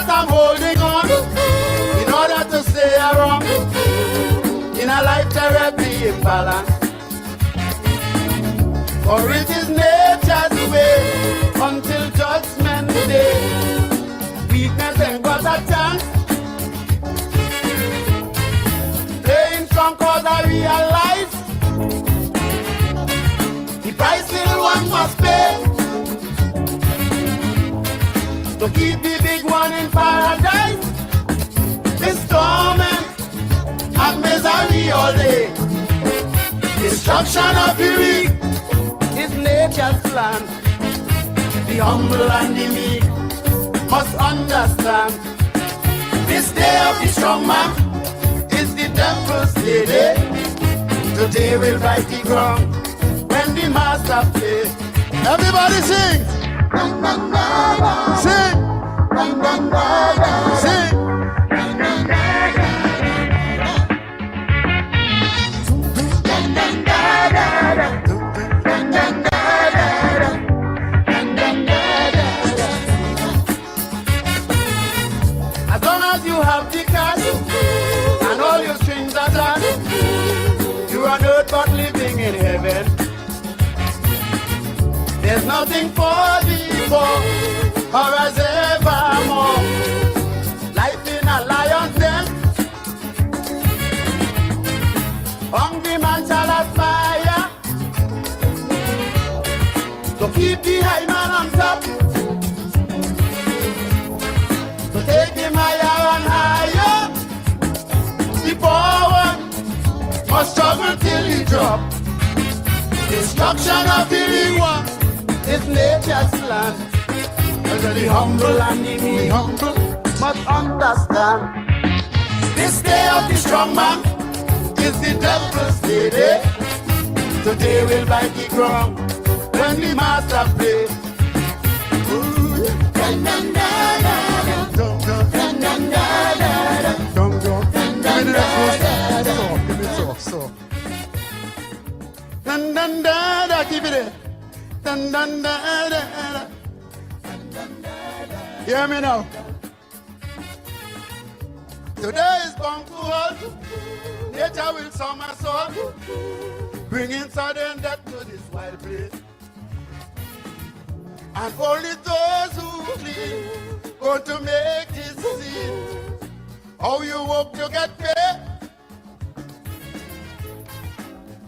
but I'm holding on in order to stay around in a life terribly imbalance. For it is nature's way until judgment day. Weakness ain't got a chance. Playing some cause I realize the price little one must pay to keep the big one in paradise. This torment and misery all day. Destruction of the weak is nature's plan. The humble and the meek must understand. This day of the strong man is the devil's day. Today will bite the ground when the master plays. Everybody sing! Sing! Sing! As long as you have the cash and all your strings are done, you are not but living in heaven. There's nothing for thee for or as evermore. Life in a lion's den, hungry man shall aspire to keep the high man on top, to take him higher and higher. The poor one must struggle till he drop. Destruction of the weak one is nature's plan. The humble and the meek must understand. This day of the strong man is the devil's day. Today will bite the ground when the master plays. Give me so. Dun dun da da, keep it there. Dun dun da da da. Hear me now. Today is punctual. Nature will somersault, bringing sudden death to this wild place. And only those who clean go to make this scene. How you work to get paid?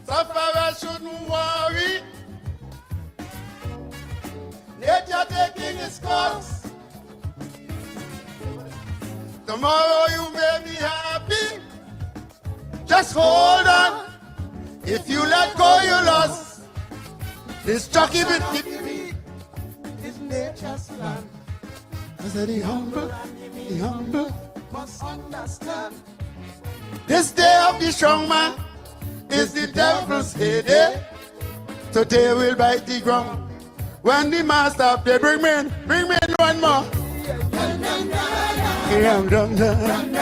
Sufferers shouldn't worry. Nature taking its course. Tomorrow you may be happy. Just hold on. If you let go, you lost. This chucky bit is nature's land. I said the humble must understand. This day of the strong man is the devil's headache. Today will bite the ground. When the master play, bring me in one more. Yeah, dum dum dum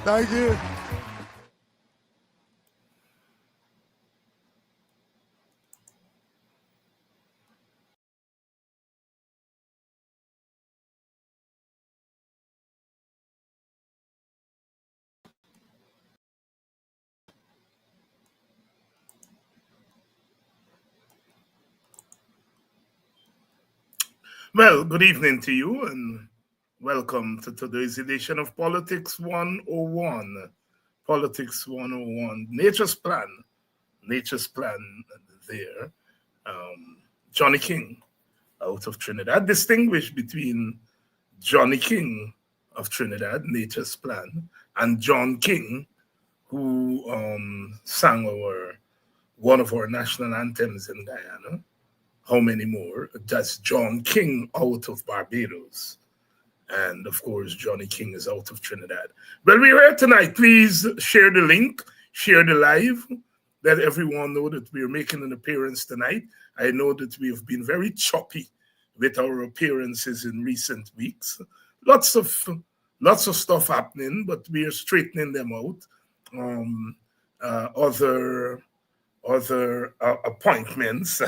Thank you. Well, good evening to you and welcome to today's edition of Politics 101. Politics 101. Nature's Plan there. Johnny King out of Trinidad. Distinguished between Johnny King of Trinidad, Nature's Plan, and John King, who sang one of our national anthems in Guyana. How many more? That's John King out of Barbados. And of course, Johnny King is out of Trinidad. Well, we're here tonight. Please share the link, share the live. let everyone know that we're making an appearance tonight. I know that we have been very choppy with our appearances in recent weeks. Lots of stuff happening, but we are straightening them out. Other appointments.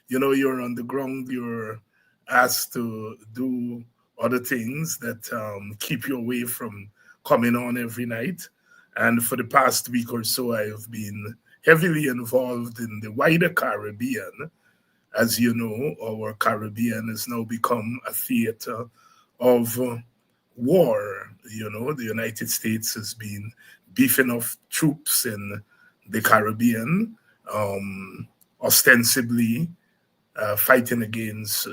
You're on the ground. You're asked to do other things that keep you away from coming on every night. And for the past week or so, I have been heavily involved in the wider Caribbean. As you know, our Caribbean has now become a theater of war. The United States has been beefing up troops in the Caribbean, ostensibly fighting against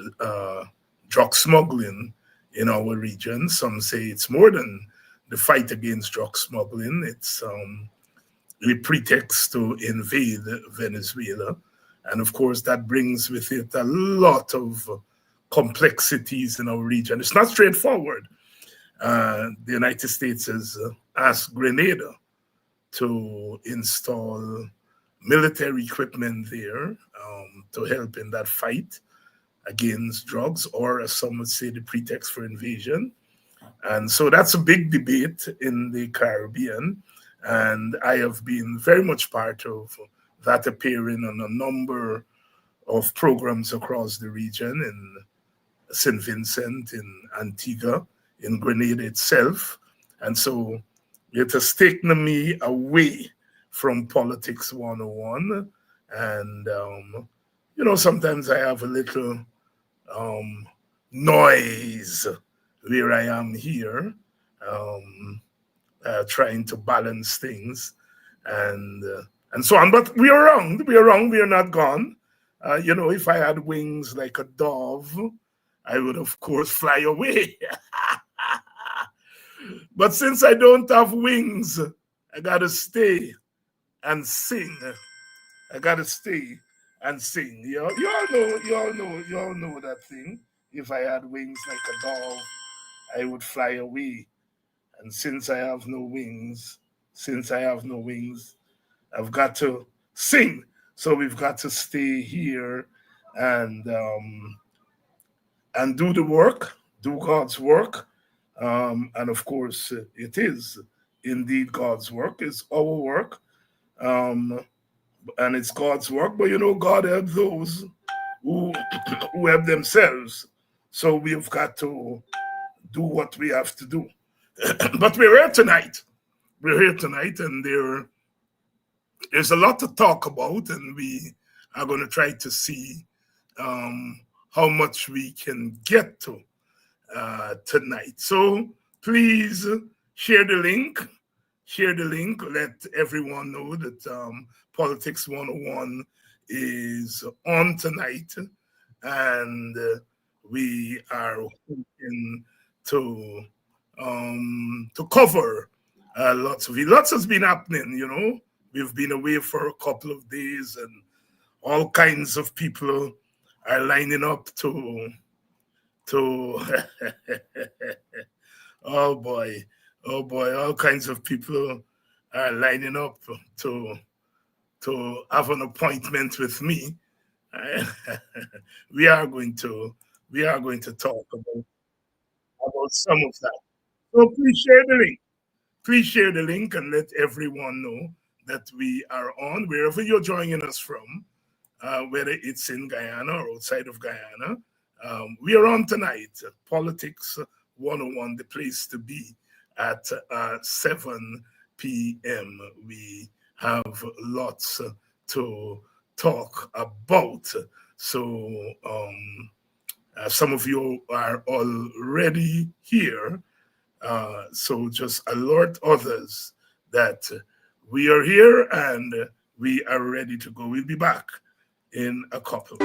drug smuggling in our region. Some say it's more than the fight against drug smuggling. It's a pretext to invade Venezuela. And of course, that brings with it a lot of complexities in our region. It's not straightforward. The United States has asked Grenada to install military equipment there to help in that fight against drugs, or as some would say, the pretext for invasion. And so that's a big debate in the Caribbean. And I have been very much part of that, appearing on a number of programs across the region, in St. Vincent, in Antigua, in Grenada itself. And so it has taken me away from Politics 101. And, sometimes I have a little noise where I am here, trying to balance things and so on. But we are wrong. We are not gone. If I had wings like a dove, I would, of course, fly away. But since I don't have wings, I gotta stay and sing. I gotta stay and sing. You all know that thing. If I had wings like a dove, I would fly away. And since I have no wings, I've got to sing. So we've got to stay here and do the work, do God's work. And of course, it is indeed God's work. It's our work. And it's God's work. But God helps those who help themselves. So we've got to do what we have to do. But we're here tonight. And there's a lot to talk about, and we are going to try to see how much we can get to tonight. So please share the link. Let everyone know that Politics 101 is on tonight, and we are hoping to cover lots of it. Lots has been happening, We've been away for a couple of days, and all kinds of people are lining up to oh boy, all kinds of people are lining up to have an appointment with me. We are going to talk about some of that. So please share the link. Please share the link and let everyone know that we are on, wherever you're joining us from, whether it's in Guyana or outside of Guyana. We are on tonight, Politics 101, the place to be, at 7 p.m. We have lots to talk about. So some of you are already here. So just alert others that we are here and we are ready to go. We'll be back in a couple.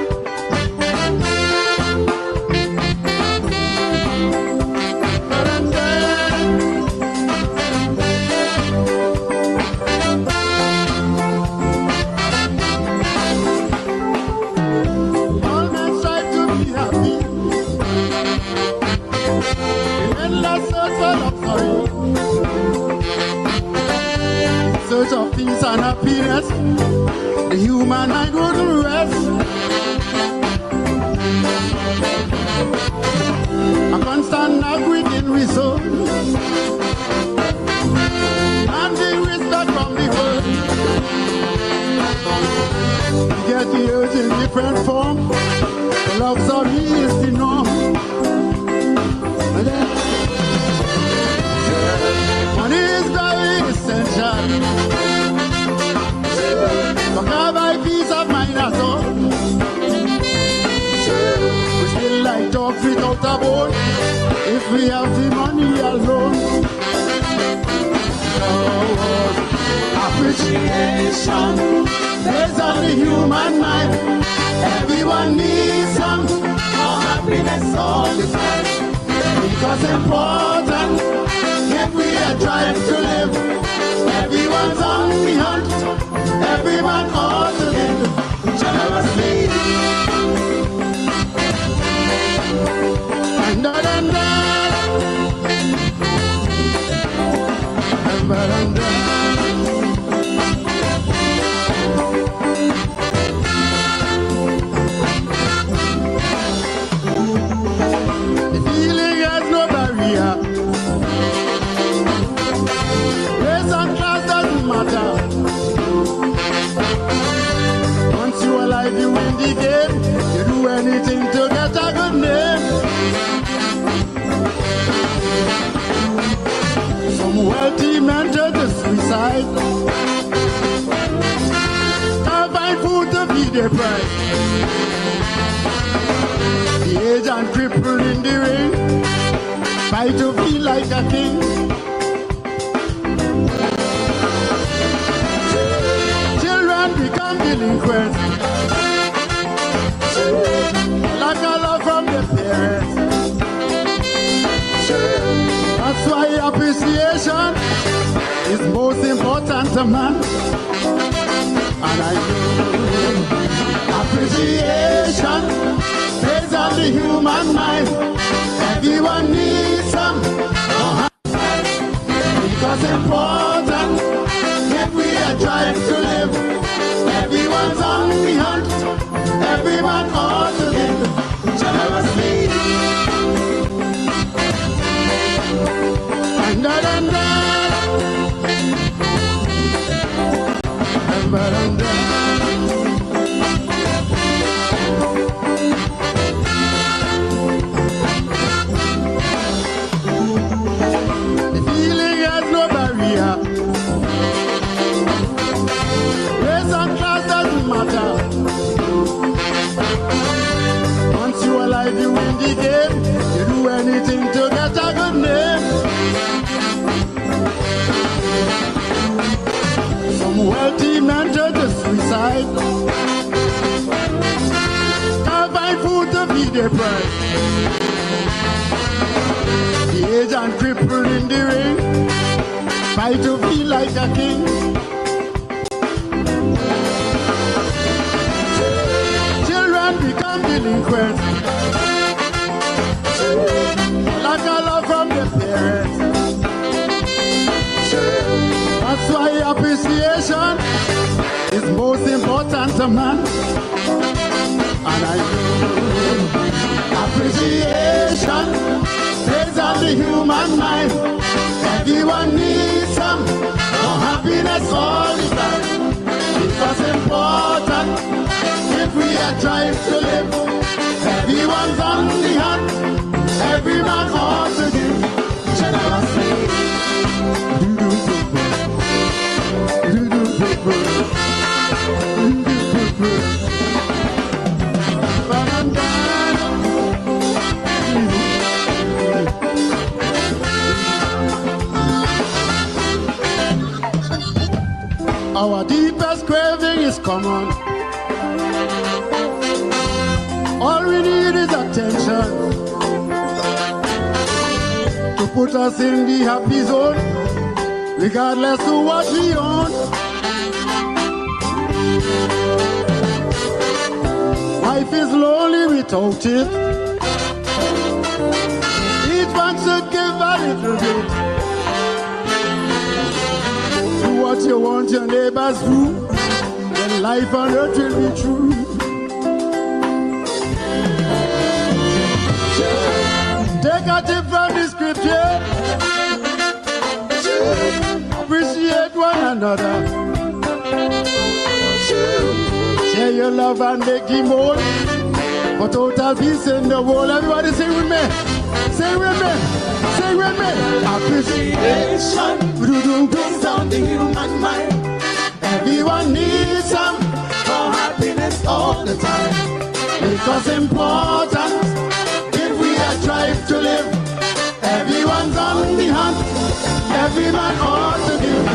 constant happiness, the human mind wouldn't rest. A constant knock within resource, demanding respect from the world. We get the urge in different form. The love story is the norm. Money is very essential. But can buy peace of mind as well. We still like dogs without a bone if we have the money alone. Appreciation based on the human mind. Everyone needs some more happiness all the time. Because important if we are trying to live. Everyone's on the hunt. Everyone ought to live generously. And the feeling has no barrier. Race and class doesn't matter. Once you're alive, you win the game. You do anything to get a good name. Some wealthy men turn to suicide. Can't find food to feed their pride. The aged and crippled in the rain fight to feel like a king. Children become delinquents. Lack of love from their parents. That's why appreciation is most important to man. And I know appreciation based on the human mind. Everyone needs some more happiness. Because important if we are trying to live. Everyone's on the hunt. Everyone ought to live generously. The feeling has no barrier. Race and class doesn't matter. Once you're alive, you win the game. You do anything to get a good name. Some wealthy men turn to suicide. Can't find food to feed their pride. The aged and crippled in the rain fight to feel like a king. Children become delinquents. Lack of love from their parents. That's why appreciation is most important to man. And I know appreciation based on the human mind. Everyone needs some more happiness all the time. Because important if we are trying to live. Everyone's on the hunt. Everyone ought to give generously. Our deepest craving is common. All we need is attention to put us in the happy zone, regardless of what we own. Life is lonely without it. Each one should give a little bit. Do what you want. want your neighbors too, then life on earth will be true. Take a tip from the scripture. Appreciate one another. Share your love and make him whole. For total peace in the world. Everybody sing with me. Sing with me. Sing with me. Appreciation brings down the human mind. Everyone needs some for happiness all the time. Because important. Strive to live. Everyone's on the hunt. Every man ought to give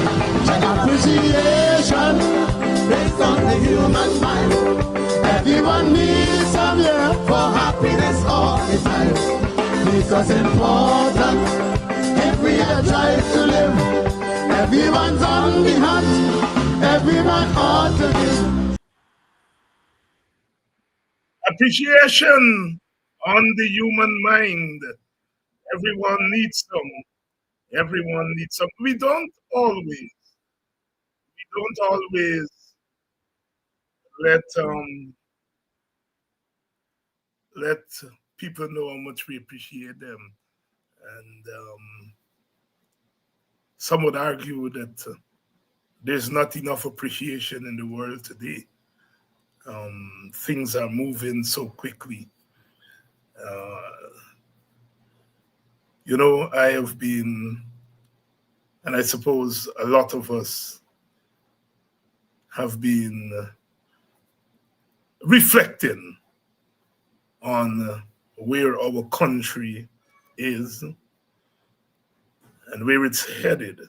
appreciation based on the human mind. Everyone needs some for happiness all the time. Because important. If we strive to live, everyone's on the hunt. Every man ought to give appreciation on the human mind. Everyone needs some. Everyone needs some. We don't always let people know how much we appreciate them. And some would argue that there's not enough appreciation in the world today. Things are moving so quickly. I have been, and I suppose a lot of us have been reflecting on where our country is and where it's headed.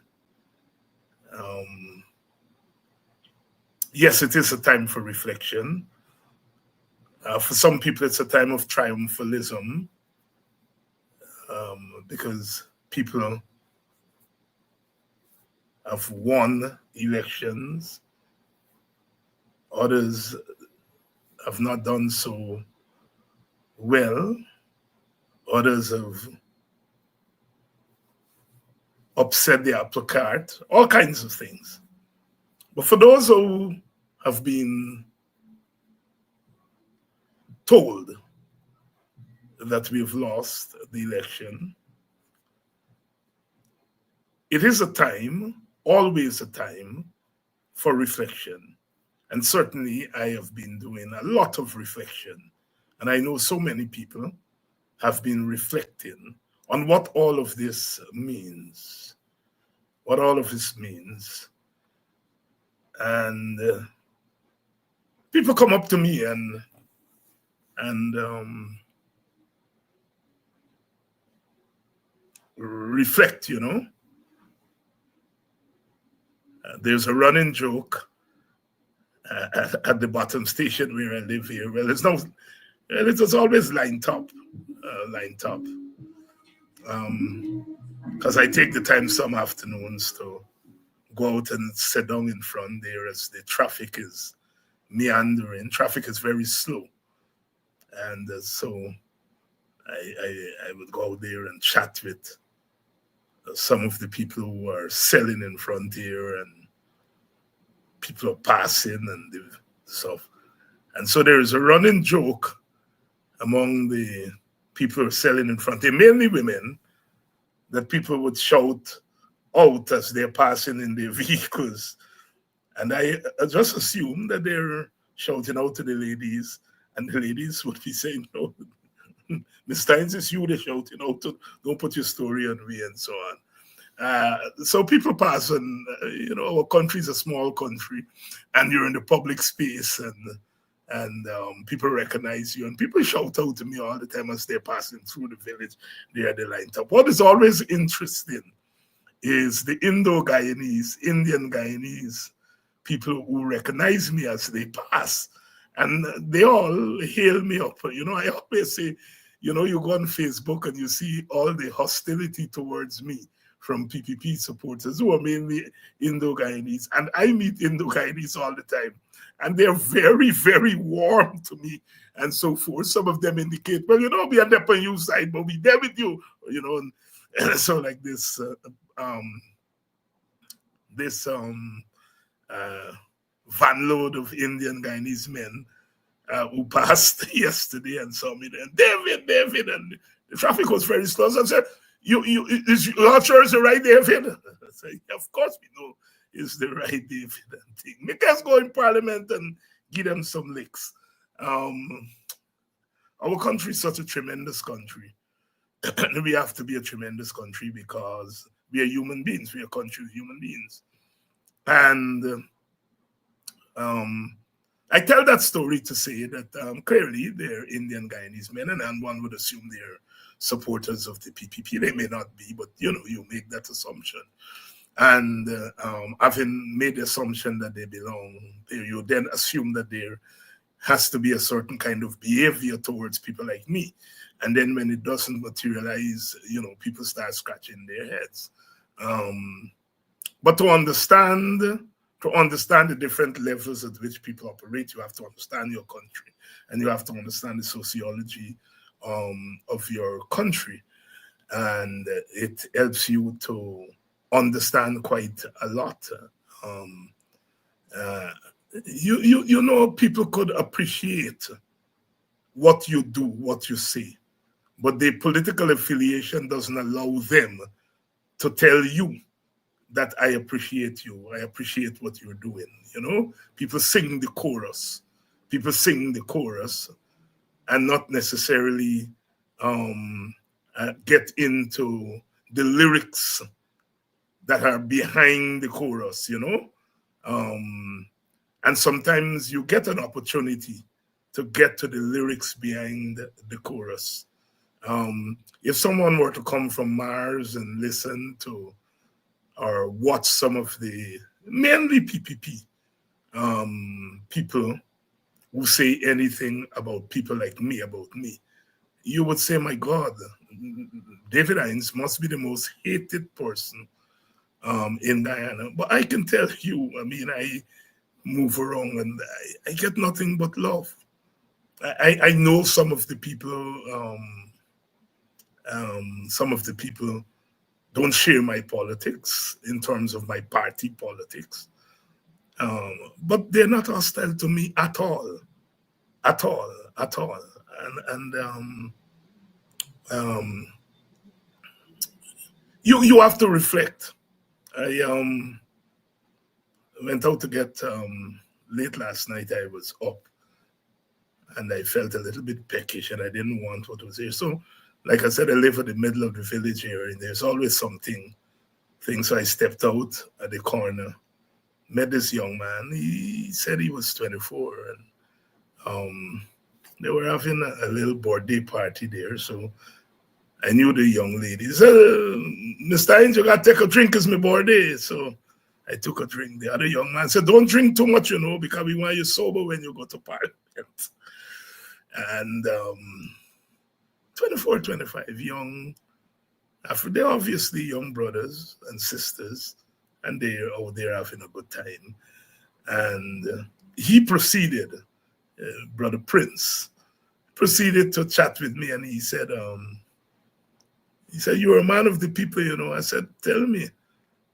Yes, it is a time for reflection. For some people, it's a time of triumphalism because people have won elections. Others have not done so well. Others have upset the apple cart, all kinds of things. But for those who have been told that we've lost the election, it is a time, always a time, for reflection. And certainly I have been doing a lot of reflection. And I know so many people have been reflecting on what all of this means. What all of this means. And people come up to me and reflect, There's a running joke at the bottom station where I live here. Well, it was always line top. Because I take the time some afternoons to go out and sit down in front there as the traffic is meandering. Traffic is very slow. And so I would go out there and chat with some of the people who are selling in front here, and people are passing and stuff. And so there is a running joke among the people who are selling in front here, mainly women, that people would shout out as they're passing in their vehicles. And I just assume that they're shouting out to the ladies, and the ladies would be saying, no, Miss Steins, it's you they're shouting out to, don't put your story on me, and so on. So people pass, and our country is a small country, and you're in the public space, and people recognize you, and people shout out to me all the time as they're passing through the village. They are the line top. What is always interesting is the Indo-Guyanese, Indian Guyanese people who recognize me as they pass, and they all hail me up. I always say, you go on Facebook and you see all the hostility towards me from PPP supporters who are mainly Indo-Guyanese. And I meet Indo-Guyanese all the time. And they're very, very warm to me and so forth. Some of them indicate, well, we are there on your side, but we're there with you. And so like this van load of Indian Guyanese men who passed yesterday and saw me there. David, and the traffic was very slow. So I said, you not sure it's the right David? I said, yeah, of course we know it's the right David and thing. Make us go in Parliament and give them some licks. Our country is such a tremendous country. We have to be a tremendous country because we are human beings. We are a country of human beings. And I tell that story to say that clearly they're Indian Guyanese men, and one would assume they're supporters of the PPP. They may not be, but you make that assumption. And having made the assumption that they belong there, you then assume that there has to be a certain kind of behavior towards people like me. And then when it doesn't materialize, people start scratching their heads. But to understand the different levels at which people operate, you have to understand your country, and you have to understand the sociology of your country. And it helps you to understand quite a lot. People could appreciate what you do, what you say, but the political affiliation doesn't allow them to tell you that I appreciate you, I appreciate what you're doing. People sing the chorus. People sing the chorus and not necessarily get into the lyrics that are behind the chorus, and sometimes you get an opportunity to get to the lyrics behind the chorus. If someone were to come from Mars and listen to or watch some of the mainly PPP people who say anything about people like me, about me, you would say, my God, David Hinds must be the most hated person in Guyana. But I can tell you, I move around and I get nothing but love. I know some of the people don't share my politics in terms of my party politics, but they're not hostile to me at all. And you have to reflect. I went out to get late last night. I was up and I felt a little bit peckish and I didn't want what was here. So, like I said, I live in the middle of the village here and there's always something. So I stepped out at the corner, met this young man. He said he was 24 and they were having a little birthday party there. So I knew the young lady. He said, Mr. Hinds, you got to take a drink, it's my birthday. So I took a drink. The other young man said, don't drink too much, because we want you sober when you go to Parliament. And 24, 25, young, they're obviously young brothers and sisters, and they're out there having a good time. And he proceeded, Brother Prince, proceeded to chat with me, and he said, you're a man of the people, I said, tell me.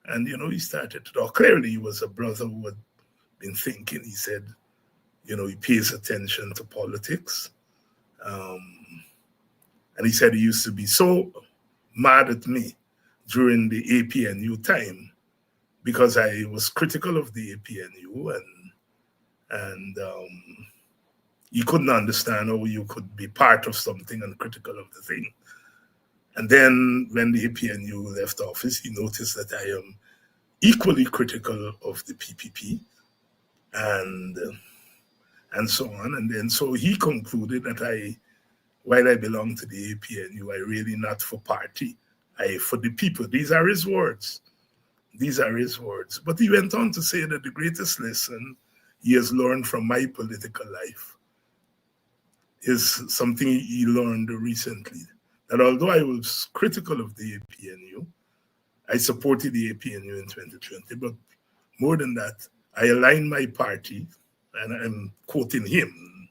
And, he started to talk. Clearly, he was a brother who had been thinking. He said, he pays attention to politics. And he said he used to be so mad at me during the APNU time because I was critical of the APNU and he couldn't understand how you could be part of something and critical of the thing. And then when the APNU left office, he noticed that I am equally critical of the PPP and so on. And then so he concluded that while I belong to the APNU, I really not for party, I for the people. These are his words. But he went on to say that the greatest lesson he has learned from my political life is something he learned recently. That although I was critical of the APNU, I supported the APNU in 2020, but more than that, I aligned my party, and I'm quoting him,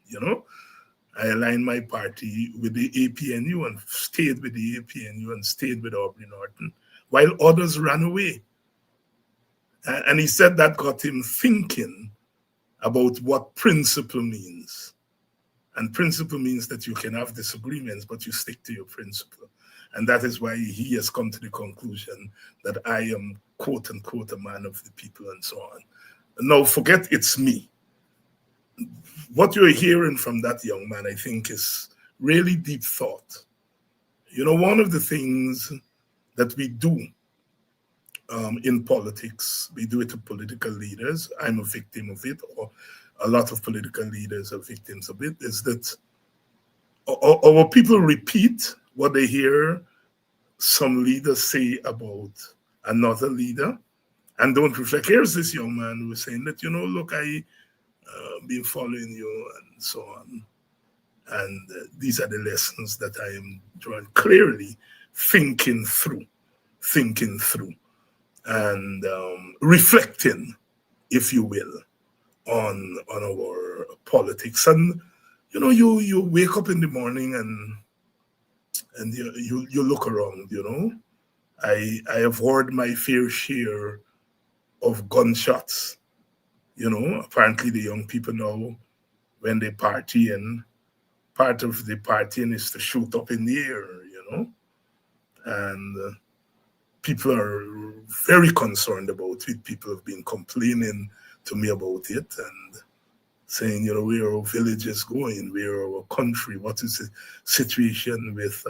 I aligned my party with the APNU and stayed with the APNU and stayed with Aubrey Norton, while others ran away. And he said that got him thinking about what principle means. And principle means that you can have disagreements, but you stick to your principle. And that is why he has come to the conclusion that I am, quote unquote, a man of the people and so on. Now, forget it's me. What you're hearing from that young man, I think, is really deep thought. You know, one of the things that we do in politics, we do it to political leaders. I'm a victim of it, or a lot of political leaders are victims of it, is that our people repeat what they hear some leaders say about another leader and don't reflect. Here's this young man who was saying that, you know, look, I been following you and so on. And these are the lessons that I am drawing, clearly thinking through and reflecting, if you will, on our politics. And you know, you wake up in the morning and you look around. You know, I have heard my fair share of gunshots. You know, apparently the young people now, when they party, and part of the partying is to shoot up in the air. You know, and people are very concerned about it. People have been complaining to me about it and saying, you know, where our village is going, where our country, what is the situation with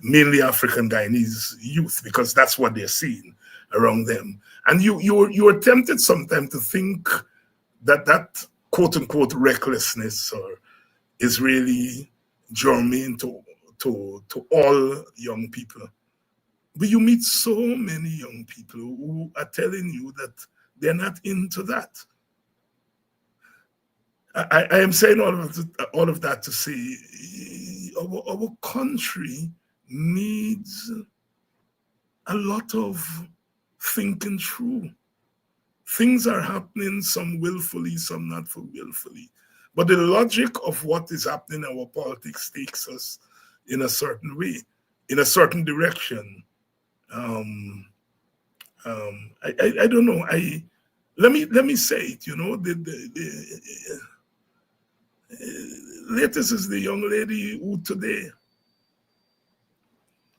mainly African Guyanese youth, because that's what they're seeing around them. And you're tempted sometimes to think that quote unquote recklessness is really germane to all young people. But you meet so many young people who are telling you that they're not into that. I am saying all of that to say our country needs a lot of thinking through. Things are happening, some willfully, some not so willfully. But the logic of what is happening in our politics takes us in a certain way, in a certain direction. I don't know. Let me say it. You know, the latest is the young lady who today,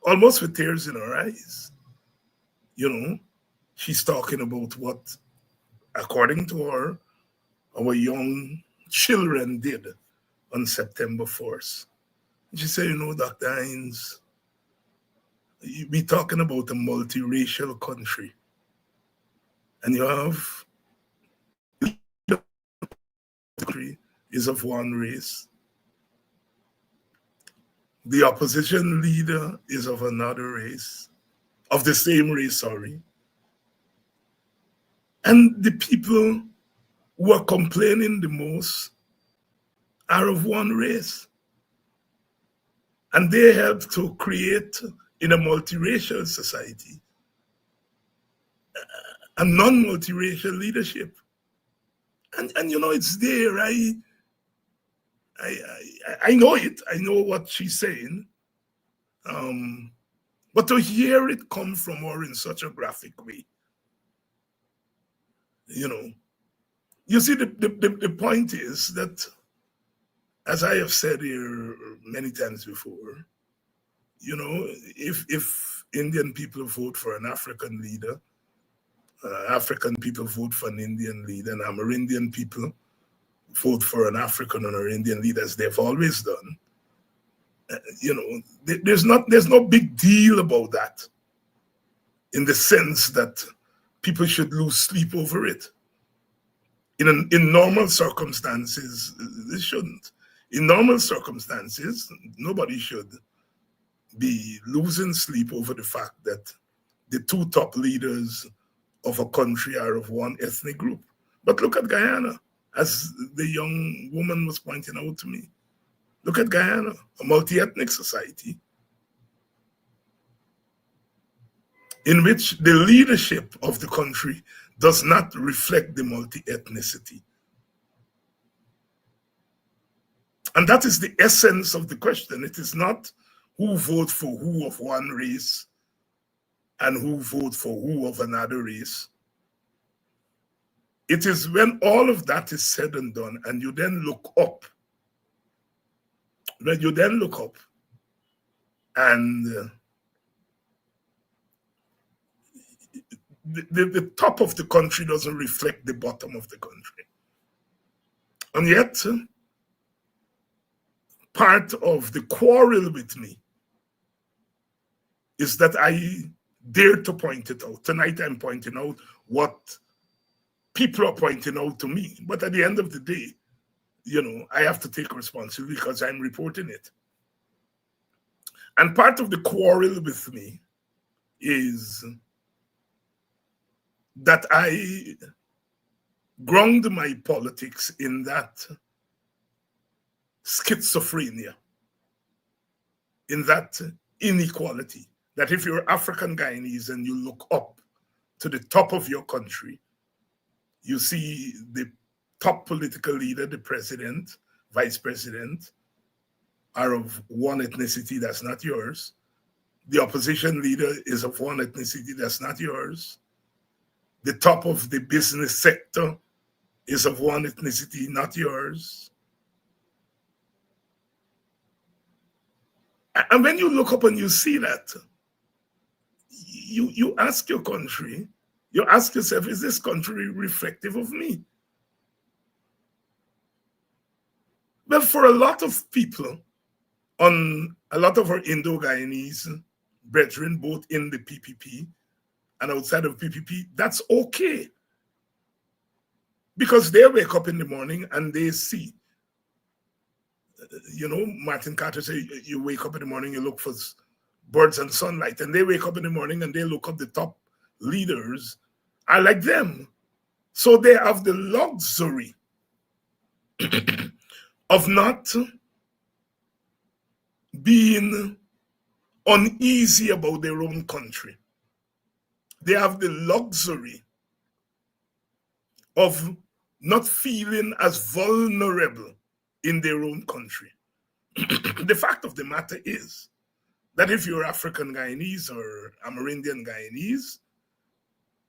almost with tears in her eyes, you know, she's talking about what, according to her, our young children did on September 4th. She said, you know, Dr. Hines, we're talking about a multiracial country. And you have the country is of one race. The opposition leader is of another race, of the same race, sorry. And the people who are complaining the most are of one race. And they help to create, in a multiracial society, a non-multiracial leadership. And you know, it's there. I know it. I know what she's saying. But to hear it come from her in such a graphic way, you know, you see, the point is that, as I have said here many times before, you know, if Indian people vote for an African leader, African people vote for an Indian leader, and Amerindian people vote for an African or an Indian leader, as they've always done, you know, there's no big deal about that, in the sense that people should lose sleep over it. In normal circumstances, they shouldn't. In normal circumstances, nobody should be losing sleep over the fact that the two top leaders of a country are of one ethnic group. But look at Guyana, as the young woman was pointing out to me. Look at Guyana, a multi-ethnic society in which the leadership of the country does not reflect the multi-ethnicity. And that is the essence of the question. It is not who votes for who of one race and who vote for who of another race. It is when all of that is said and done, and you then look up, and the top of the country doesn't reflect the bottom of the country. And yet, part of the quarrel with me is that I dare to point it out. Tonight I'm pointing out what people are pointing out to me. But at the end of the day, I have to take responsibility because I'm reporting it. And part of the quarrel with me is that I ground my politics in that schizophrenia, in that inequality, that if you're African Guyanese and you look up to the top of your country, you see the top political leader, the president, vice president, are of one ethnicity that's not yours. The opposition leader is of one ethnicity that's not yours. The top of the business sector is of one ethnicity, not yours. And when you look up and you see that, you ask your country, you ask yourself, is this country reflective of me? Well, for a lot of people, on a lot of our Indo-Guyanese brethren, both in the PPP and outside of PPP, that's okay. Because they wake up in the morning and they see, Martin Carter said, you wake up in the morning, you look for birds and sunlight, and they wake up in the morning and they look up the top leaders are like them. So they have the luxury of not being uneasy about their own country. They have the luxury of not feeling as vulnerable in their own country. The fact of the matter is that if you're African Guyanese or Amerindian Guyanese,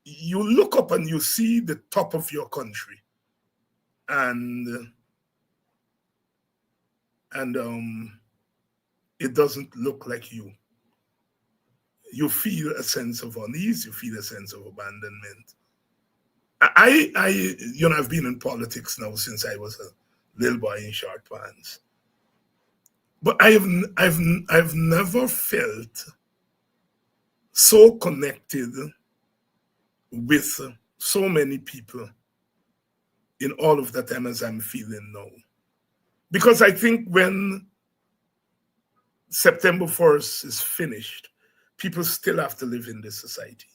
you look up and you see the top of your country, and it doesn't look like you. You feel a sense of unease, you feel a sense of abandonment. I've been in politics now since I was a little boy in short pants. But I've never felt so connected with so many people in all of that time as I'm feeling now. Because I think when September 1st is finished, people still have to live in this society.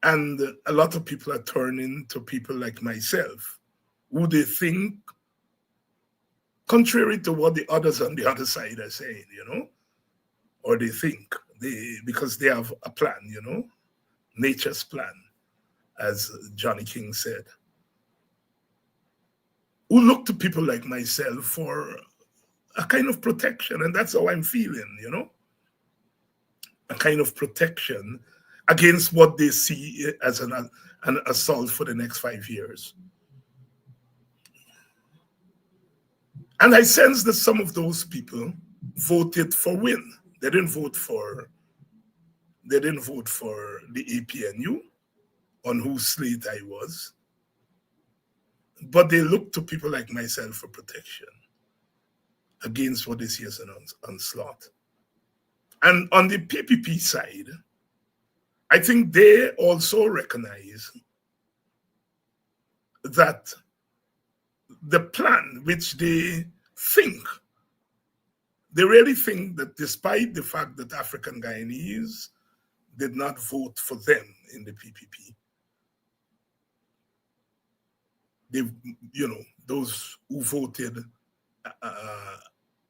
And a lot of people are turning to people like myself, who they think, contrary to what the others on the other side are saying, or they think, because they have a plan, nature's plan, as Johnny King said, who look to people like myself for a kind of protection. And that's how I'm feeling, a kind of protection against what they see as an assault for the next 5 years. And I sense that some of those people voted for Win. They didn't vote for the APNU, on whose slate I was. But they looked to people like myself for protection against what they see as an onslaught. And on the PPP side, I think they also recognize that the plan, which they really think that despite the fact that African Guyanese did not vote for them in the PPP, those who voted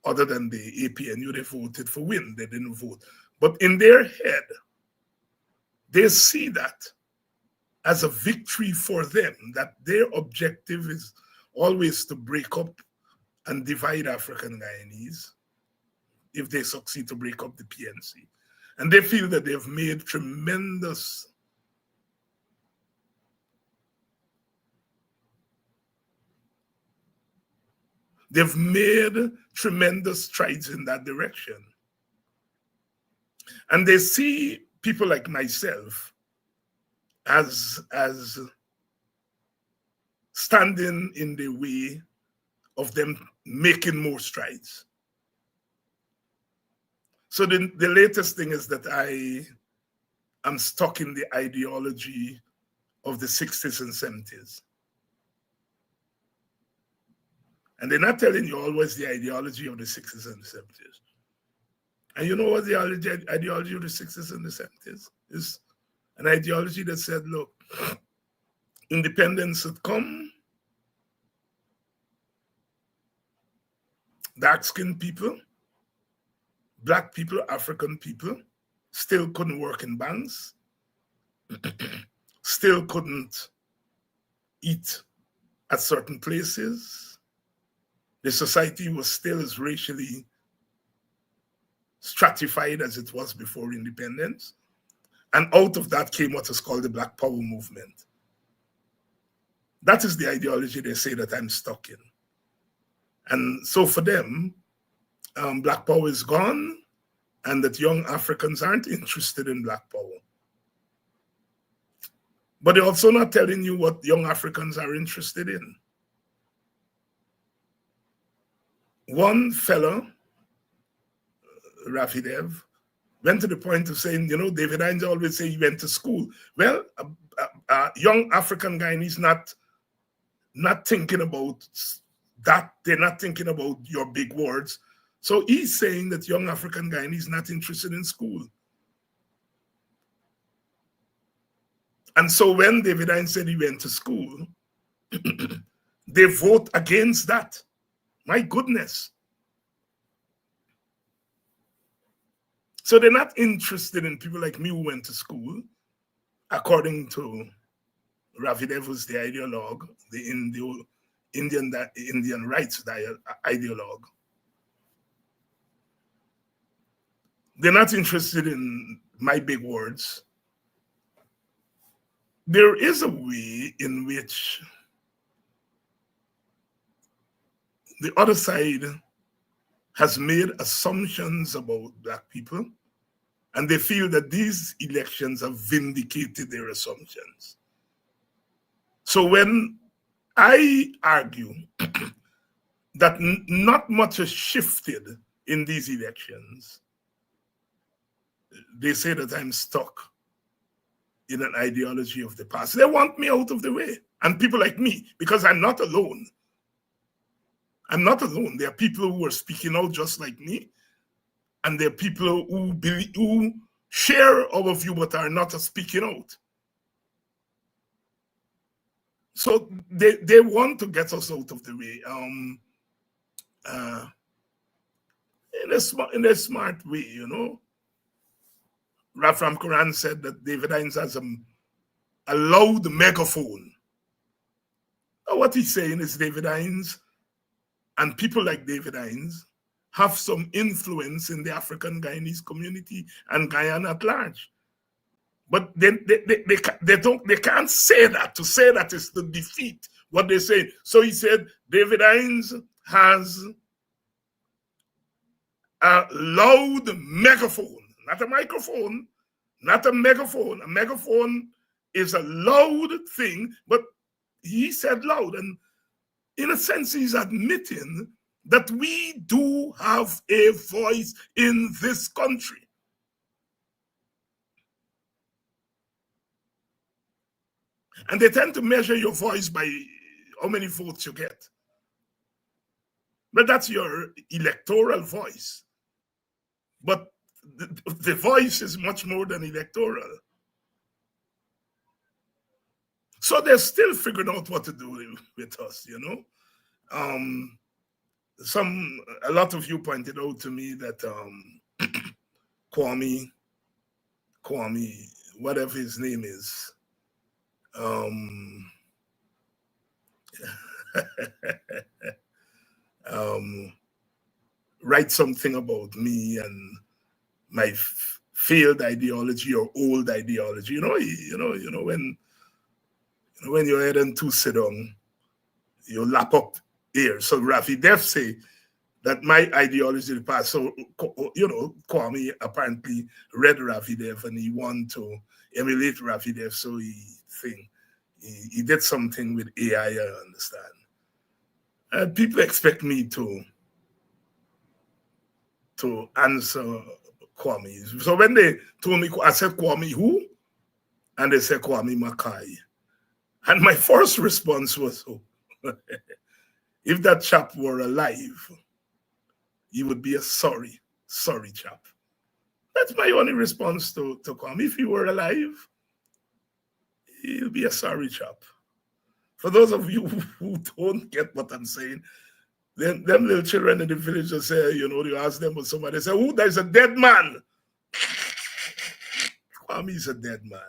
other than the APNU, they voted for Win, they didn't vote. But in their head, they see that as a victory for them, that their objective is always to break up and divide African Guyanese if they succeed to break up the PNC. And they feel that they've made tremendous strides in that direction. And they see people like myself as standing in the way of them making more strides. So the latest thing is that I am stuck in the ideology of the 60s and 70s. And they're not telling you always the ideology of the 60s and the 70s. And you know what the ideology of the 60s and the 70s is? An ideology that said, look, independence had come, dark-skinned people, Black people, African people, still couldn't work in banks, still couldn't eat at certain places. The society was still as racially stratified as it was before independence. And out of that came what is called the Black Power movement. That is the ideology they say that I'm stuck in. And so for them, Black Power is gone, and that young Africans aren't interested in Black Power. But they're also not telling you what young Africans are interested in. One fellow, Rafidev, went to the point of saying, you know, David Hinds always say he went to school. Well, a young African Guyanese not thinking about that. They're not thinking about your big words. So he's saying that young African Guyanese not interested in school. And so when David Hinds said he went to school, they vote against that. My goodness. So they're not interested in people like me who went to school, according to Rafidev, who's the ideologue, the Indian rights ideologue. They're not interested in my big words. There is a way in which the other side has made assumptions about Black people, and they feel that these elections have vindicated their assumptions. So when I argue that not much has shifted in these elections, they say that I'm stuck in an ideology of the past. They want me out of the way. And people like me, because I'm not alone. I'm not alone. There are people who are speaking out just like me. And there are people who share our view but are not speaking out. So they want to get us out of the way. In a smart way, you know. Rafram Quran said that David Hinds has a loud megaphone. Now what he's saying is David Hinds and people like David Hinds have some influence in the African Guyanese community and Guyana at large. But they can't say that. To say that is to defeat what they say. So he said David Hinds has a loud megaphone. Not a microphone, not a megaphone. A megaphone is a loud thing, but he said loud. And in a sense, he's admitting that we do have a voice in this country. And they tend to measure your voice by how many votes you get. But that's your electoral voice. But the voice is much more than electoral. So they're still figuring out what to do with us, you know. A lot of you pointed out to me that Kwame, whatever his name is, write something about me and my failed ideology or old ideology. When you're heading to sit down, you lap up here. So Rafi Def say that my ideology in the past. So Kwame apparently read Rafi Def and he wanted to emulate Rafi Def. So he did something with AI. I understand. People expect me to answer Kwame. So when they told me, I said Kwame who? And they said Kwame Mackay. And my first response was, oh, if that chap were alive, he would be a sorry chap. That's my only response to Kwame. If he were alive, he'll be a sorry chap. For those of you who don't get what I'm saying, them little children in the village will say, you ask them or somebody say, oh, there's a dead man. Kwame is a dead man.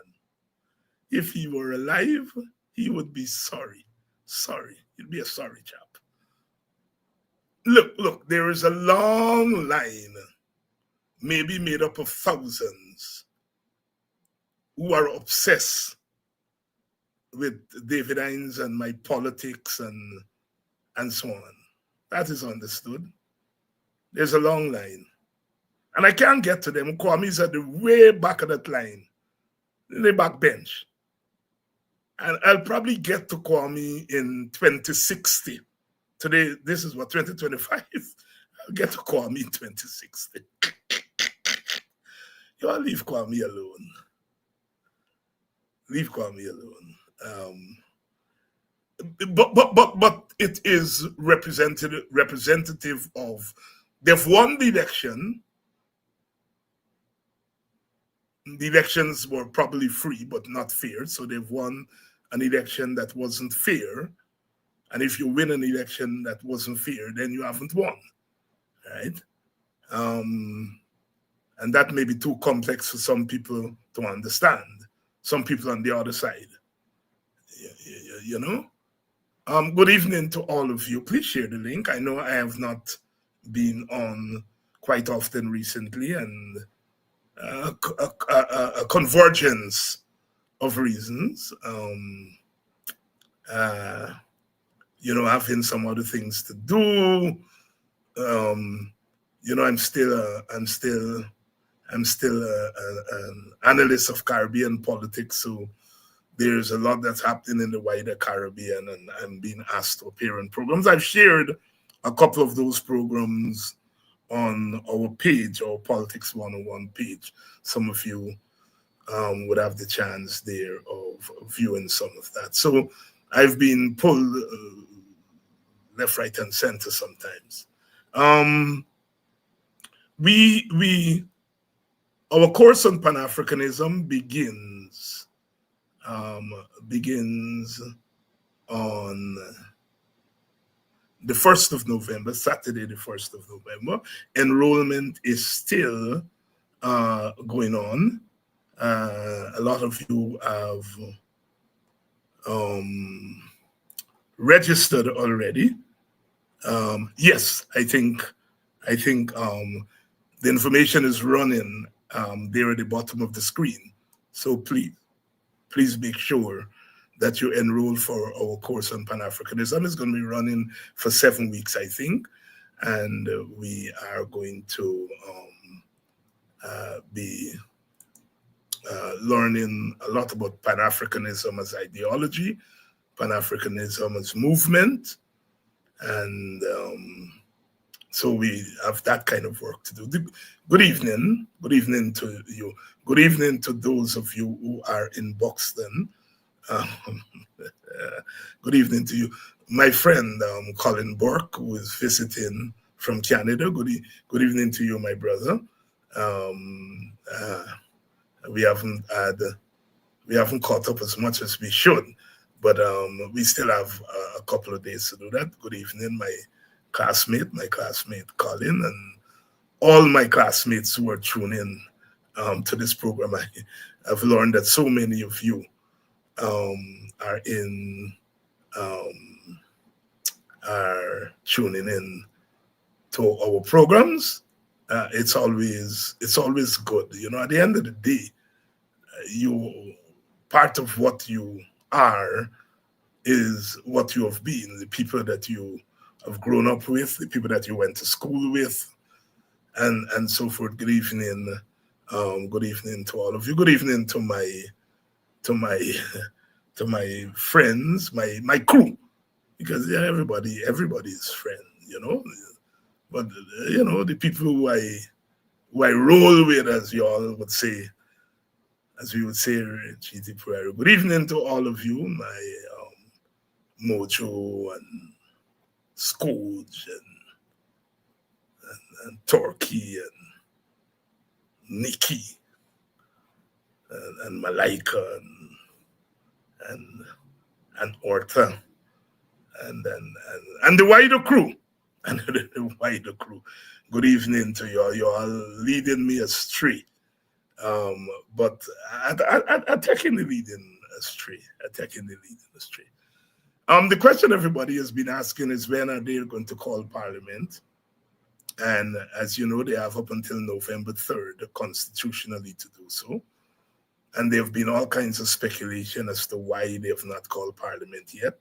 If he were alive, he would be sorry. He'd be a sorry chap. Look, there is a long line, maybe made up of thousands, who are obsessed with David Hines and my politics and so on. That is understood. There's a long line. And I can't get to them. Kwame's at the way back of that line, in the back bench. And I'll probably get to Kwame in 2060. Today, this is what, 2025? I'll get to Kwame in 2060. You all leave Kwame alone. Leave Kwame alone. But it is representative of, they've won the election. The elections were probably free, but not fair. So they've won an election that wasn't fair. And if you win an election that wasn't fair, then you haven't won, right? And that may be too complex for some people to understand. Some people on the other side, Good evening to all of you. Please share the link. I know I have not been on quite often recently, and a convergence of reasons. Having some other things to do. I'm still an analyst of Caribbean politics, so there's a lot that's happening in the wider Caribbean, and I'm being asked to appear in programs. I've shared a couple of those programs on our page, our Politics 101 page. Some of you would have the chance there of viewing some of that. So I've been pulled left, right, and center sometimes. Our course on Pan-Africanism begins on the 1st of November, Saturday, the 1st of November. Enrollment is still going on. A lot of you have registered already. Yes, I think the information is running there at the bottom of the screen. So please make sure that you enroll for our course on Pan-Africanism. It's going to be running for 7 weeks, I think. And we are going to be learning a lot about Pan-Africanism as ideology, Pan-Africanism as movement. And so we have that kind of work to do. Good evening to you. Good evening to those of you who are in Buxton. Good evening to you. My friend Colin Burke, who is visiting from Canada. Good evening to you, my brother. We haven't caught up as much as we should, but we still have a couple of days to do that. Good evening, my classmate Colin, and all my classmates who are tuning in to this program. I've learned that so many of you are tuning in to our programs, it's always good. You know, at the end of the day, you part of what you are is what you have been, the people that you have grown up with, the people that you went to school with, and so forth. Good evening. Good evening to all of you. Good evening to my to my friends, my crew, because yeah, everybody's friend, you know. But you know, the people who I roll with, as you all would say, as we would say in GT Prairie. Good evening to all of you, my Mojo and Scooge and Turkey and Nikki and Malika and and Orta and the wider crew. And the wider crew. Good evening to you all. You all leading me astray. But I taking the leading astray. The question everybody has been asking is, when are they going to call Parliament? And as you know, they have up until November 3rd constitutionally to do so. And there have been all kinds of speculation as to why they have not called Parliament yet.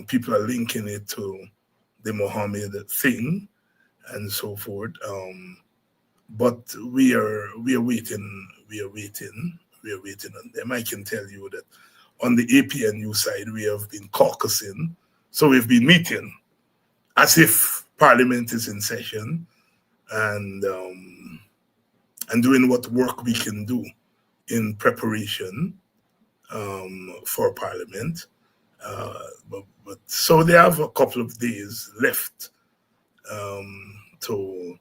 People are linking it to the Mohammed thing and so forth. But we are waiting on them. I can tell you that on the APNU side, we have been caucusing. So we've been meeting as if Parliament is in session and doing what work we can do in preparation for Parliament. But so they have a couple of days left to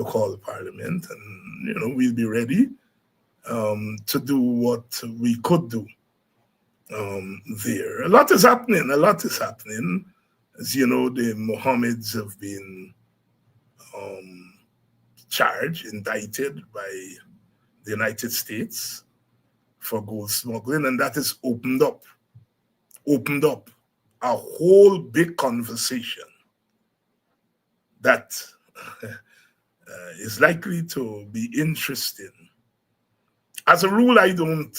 call Parliament, and you know, we'll be ready to do what we could do there. A lot is happening. As you know, the Mohammeds have been indicted by the United States for gold smuggling, and that has opened up a whole big conversation that is likely to be interesting. As a rule, I don't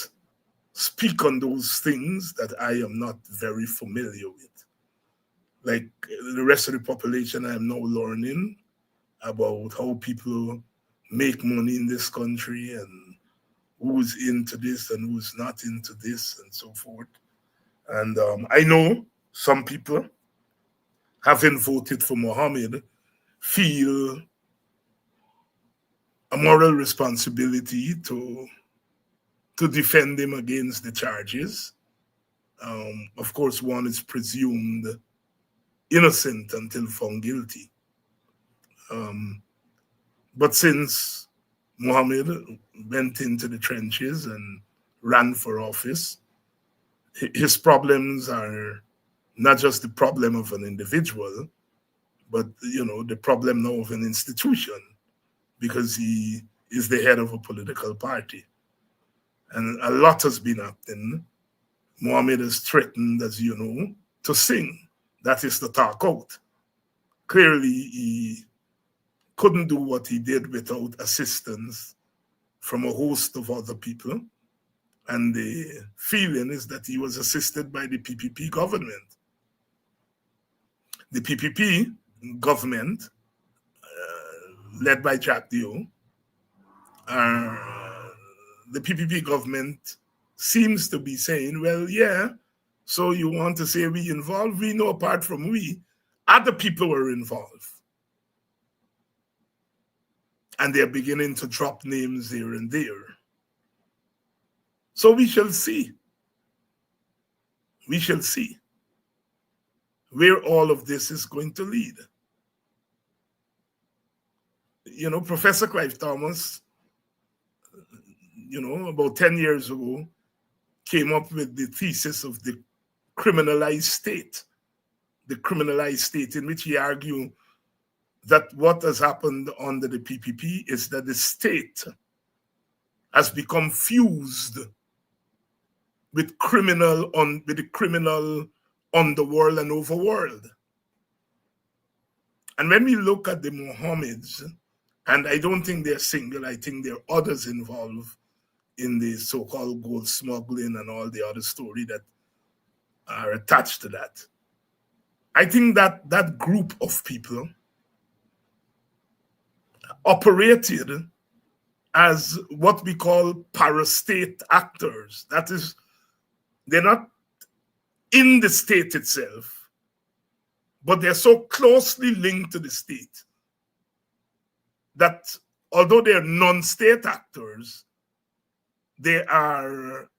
speak on those things that I am not very familiar with. Like the rest of the population, I am now learning about how people make money in this country and who's into this and who's not into this and so forth. And I know some people, having voted for Mohammed, feel a moral responsibility to defend him against the charges. Of course, one is presumed innocent until found guilty. But since Mohammed went into the trenches and ran for office, his problems are not just the problem of an individual, but you know, the problem now of an institution, because he is the head of a political party. And a lot has been happening. Mohammed has threatened, as you know, to sing. That is to talk out. Clearly, he couldn't do what he did without assistance from a host of other people. And the feeling is that he was assisted by the PPP government. The PPP government, led by Jack Dio, the PPP government seems to be saying, well, yeah, so you want to say we involved? We know apart from we, other people were involved. And they're beginning to drop names here and there. So we shall see. We shall see where all of this is going to lead. You know, Professor Clive Thomas, you know, about 10 years ago, came up with the thesis of the criminalized state. The criminalized state, in which he argued that what has happened under the PPP is that the state has become fused with the criminal underworld and overworld. And when we look at the Mohammeds, And I don't think they're single. I think there are others involved in the so-called gold smuggling and all the other story that are attached to that. I think that that group of people operated as what we call parastate actors. That is, they're not in the state itself, but they're so closely linked to the state that although they're non-state actors, they are,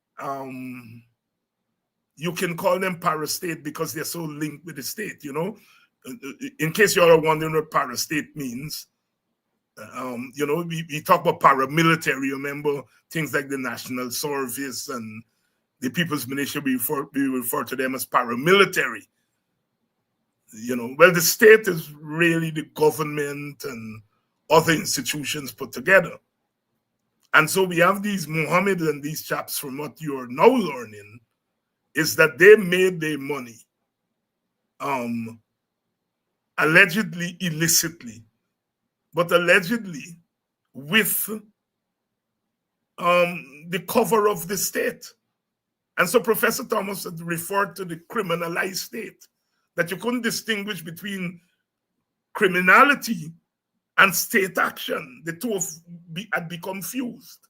you can call them parastate because they're so linked with the state, you know. In case you're wondering what parastate means, you know, we talk about paramilitary, remember things like the National Service and the People's Militia, we refer to them as paramilitary. You know, well, the state is really the government and other institutions put together. And so we have these Muhammad and these chaps, from what you're now learning, is that they made their money allegedly illicitly, but allegedly with the cover of the state. And so Professor Thomas had referred to the criminalized state, that you couldn't distinguish between criminality and state action. The two had become fused.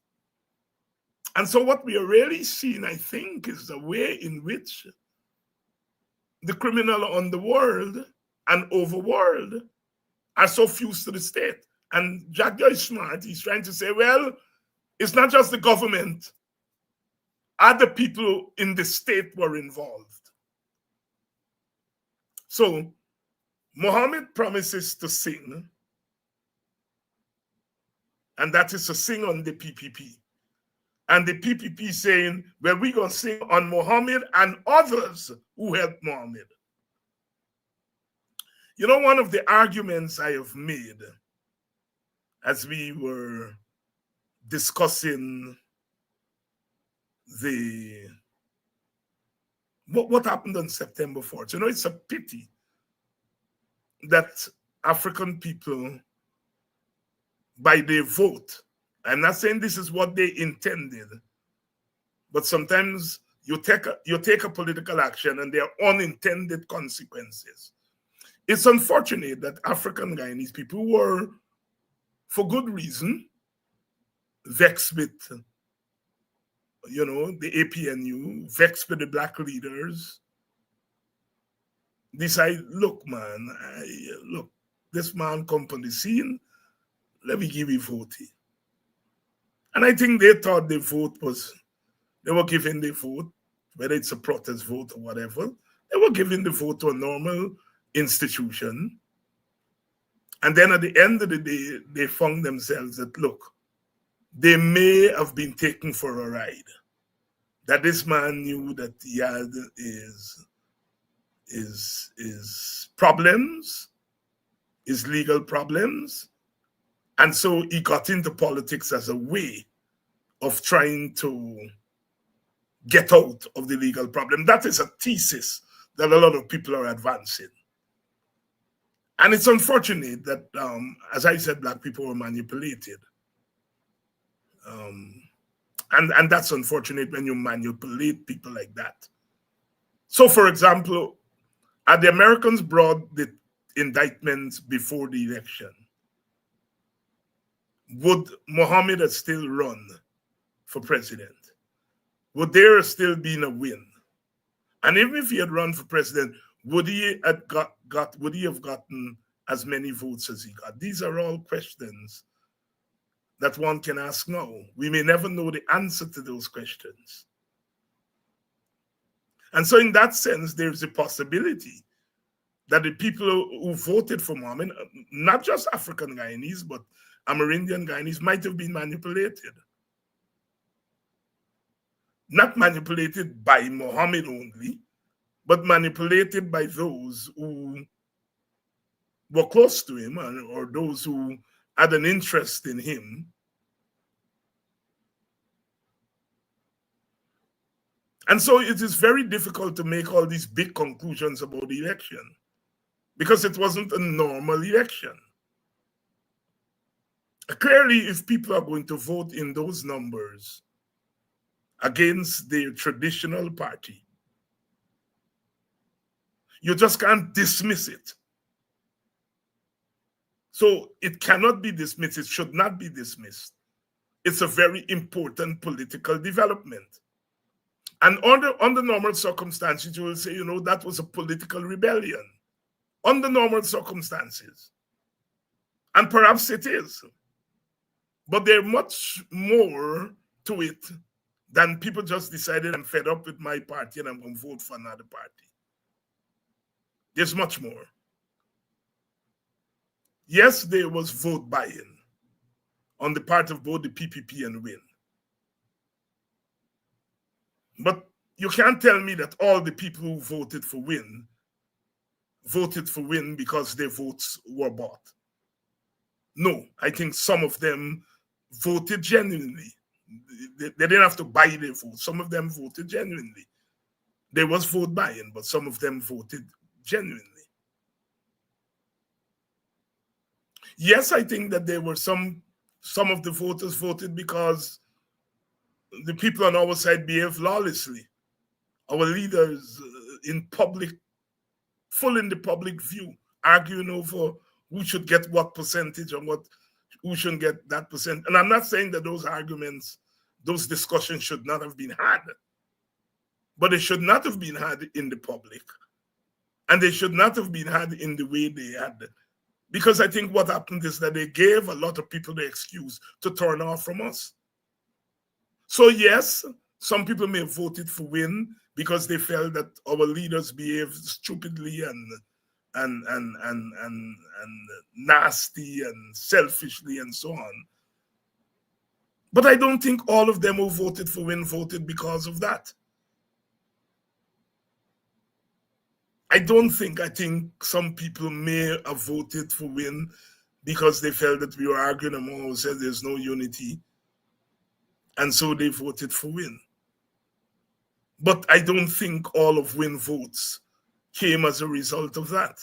And so what we are really seeing, I think, is the way in which the criminal underworld and overworld are so fused to the state. And Jack Joy is smart. He's trying to say, well, it's not just the government. Other people in the state were involved. So Muhammad promises to sing, and that is to sing on the PPP. And the PPP saying, well, we're going to sing on Muhammad and others who helped Muhammad. You know, one of the arguments I have made as we were discussing what happened on September 4th. You know, it's a pity that African people, by their vote, I'm not saying this is what they intended, but sometimes you take a political action and there are unintended consequences. It's unfortunate that African Guyanese people were, for good reason, vexed with, you know, the APNU, vexed with the black leaders, decide, look, man, look, this man come on the scene, let me give you vote. And I think they thought the vote was, they were giving the vote, whether it's a protest vote or whatever, they were giving the vote to a normal institution. And then at the end of the day, they found themselves that, look, they may have been taken for a ride. That this man knew that he had his problems, his legal problems. And so he got into politics as a way of trying to get out of the legal problem. That is a thesis that a lot of people are advancing. And it's unfortunate that, as I said, black people were manipulated. And that's unfortunate when you manipulate people like that. So, for example, had the Americans brought the indictments before the election, would Muhammad have still run for president? Would there have still been a win? And even if he had run for president, would he have would he have gotten as many votes as he got? These are all questions that one can ask now. We may never know the answer to those questions. And so in that sense, there's a possibility that the people who voted for Muhammad, not just African Guyanese, but Amerindian Guyanese, might have been manipulated. Not manipulated by Muhammad only, but manipulated by those who were close to him or those who had an interest in him. And so it is very difficult to make all these big conclusions about the election because it wasn't a normal election. Clearly, if people are going to vote in those numbers against their traditional party, you just can't dismiss it. So it cannot be dismissed. It should not be dismissed. It's a very important political development. And under normal circumstances, you will say, that was a political rebellion. Under normal circumstances. And perhaps it is. But there's much more to it than people just decided I'm fed up with my party and I'm going to vote for another party. There's much more. Yes, there was vote buy-in on the part of both the PPP and WIN. But you can't tell me that all the people who voted for WIN because their votes were bought. No, I think some of them voted genuinely. They didn't have to buy their vote. Some of them voted genuinely. There was vote buy-in, but some of them voted genuinely. Yes, I think that there were some of the voters voted because the people on our side behaved lawlessly. Our leaders in public, full in the public view, arguing over who should get what percentage and who shouldn't get that percent. And I'm not saying that those arguments, those discussions should not have been had, but they should not have been had in the public. And they should not have been had in the way they had. Because I think what happened is that they gave a lot of people the excuse to turn off from us. So yes, some people may have voted for WIN because they felt that our leaders behaved stupidly and nasty and selfishly and so on. But I don't think all of them who voted for WIN voted because of that. I think some people may have voted for WIN because they felt that we were arguing among ourselves, there's no unity. And so they voted for WIN. But I don't think all of WIN votes came as a result of that.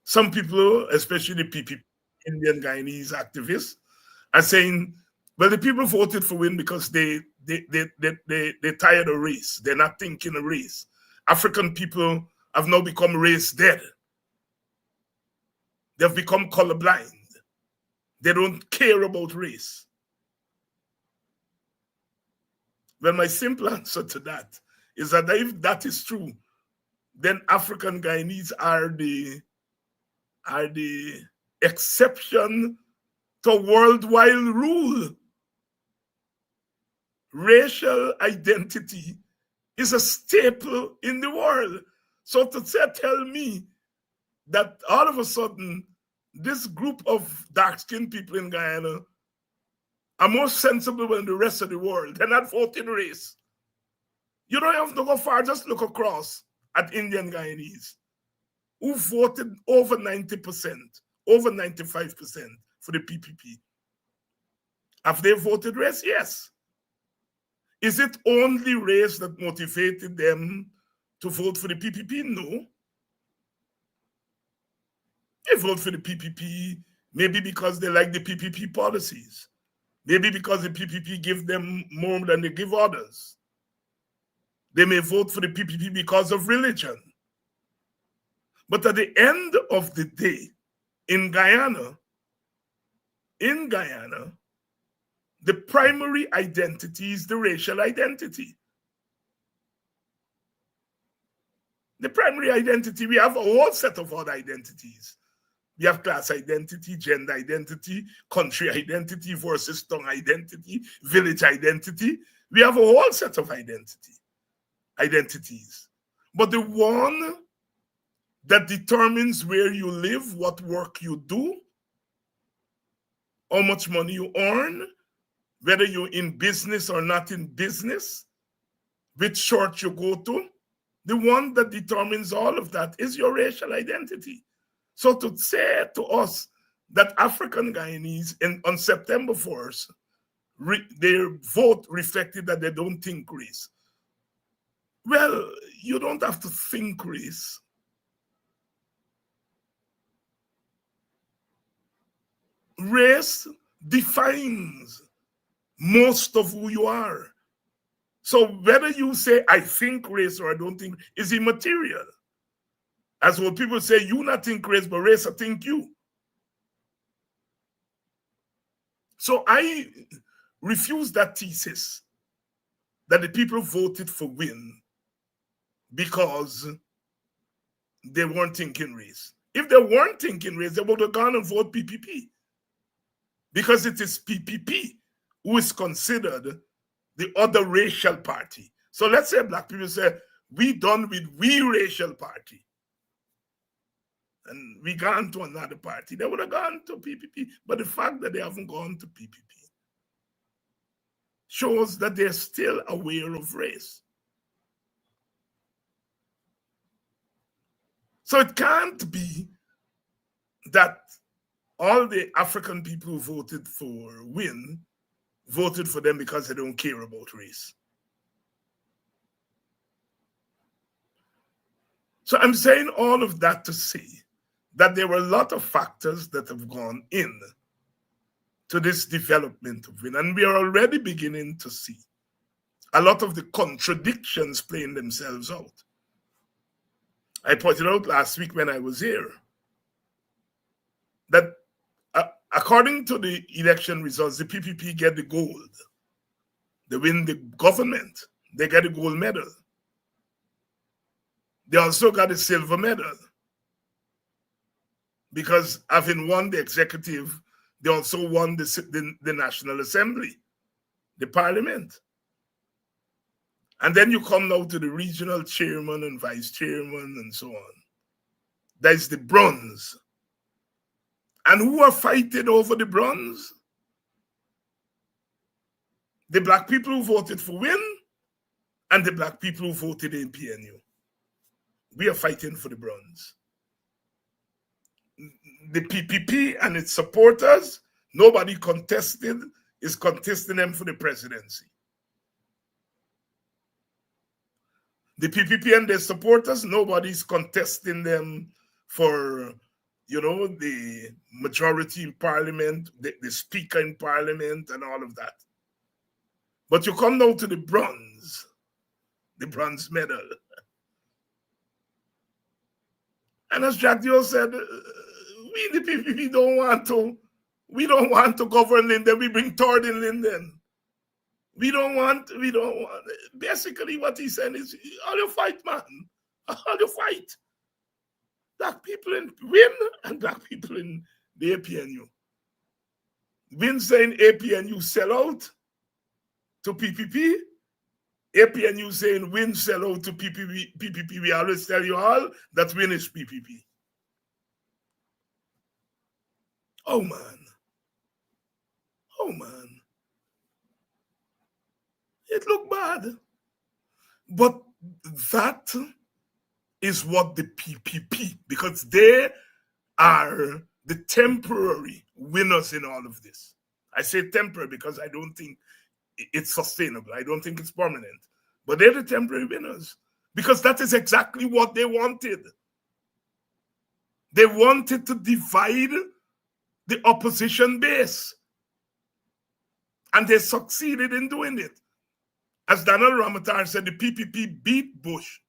Some people, especially the PPP, Indian Guyanese activists, are saying, well, the people voted for WIN because they tired of race. They're not thinking of race. African people have now become race dead. They've become colorblind. They don't care about race. Well, my simple answer to that is that if that is true, then African Guyanese are the exception to worldwide rule. Racial identity is a staple in the world. So to tell me that all of a sudden this group of dark-skinned people in Guyana are more sensible than the rest of the world, they're not voting race. You don't have to go far, just look across at Indian Guyanese who voted over 90%, over 95% for the PPP. Have they voted race? Yes. Is it only race that motivated them to vote for the PPP? No. They vote for the PPP maybe because they like the PPP policies. Maybe because the PPP give them more than they give others. They may vote for the PPP because of religion. But at the end of the day, in Guyana, the primary identity is the racial identity. The primary identity, we have a whole set of other identities. We have class identity, gender identity, country identity versus tongue identity, village identity. We have a whole set of identities. But the one that determines where you live, what work you do, how much money you earn, whether you're in business or not in business, which church you go to, the one that determines all of that is your racial identity. So to say to us that African Guyanese on September 1st, their vote reflected that they don't think race. Well, you don't have to think race. race defines most of who you are. So whether you say, I think race or I don't think, is immaterial. As what people say, you not think race, but race I think you. So I refuse that thesis that the people voted for Win because they weren't thinking race. If they weren't thinking race, they would have gone and voted PPP. Because it is PPP who is considered the other racial party. So let's say black people say, we done with we racial party. And we gone to another party. They would have gone to PPP. But the fact that they haven't gone to PPP shows that they're still aware of race. So it can't be that all the African people who voted for Win voted for them because they don't care about race. So I'm saying all of that to say that there were a lot of factors that have gone in to this development of Win, and we are already beginning to see a lot of the contradictions playing themselves out. I pointed out last week when I was here that according to the election results, the PPP get the gold. They win the government. They get a gold medal. They also got a silver medal because having won the executive, they also won the National Assembly, the parliament. And then you come now to the regional chairman and vice chairman and so on. That's the bronze. And who are fighting over the bronze? The black people who voted for Win and the black people who voted in PNU. We are fighting for the bronze. The PPP and its supporters, nobody contested, is contesting them for the presidency. The PPP and their supporters, nobody's contesting them for, the majority in parliament, the speaker in parliament, and all of that. But you come now to the bronze medal. And as Jack Dio said, we the PPP don't want to govern Linden. We bring Tord in Linden. We don't want. Basically, what he said is, all you fight, man. All you fight. Black people in Win and black people in the APNU. Win saying APNU sell out to PPP. APNU saying Win sell out to PPP. We always tell you all that Win is PPP. Oh, man. It looked bad. But that is what the PPP, because they are the temporary winners in all of this. I say temporary because I don't think it's sustainable. I don't think it's permanent. But they're the temporary winners because that is exactly what they wanted. They wanted to divide the opposition base. And they succeeded in doing it. As Daniel Ramatar said, the PPP beat Bush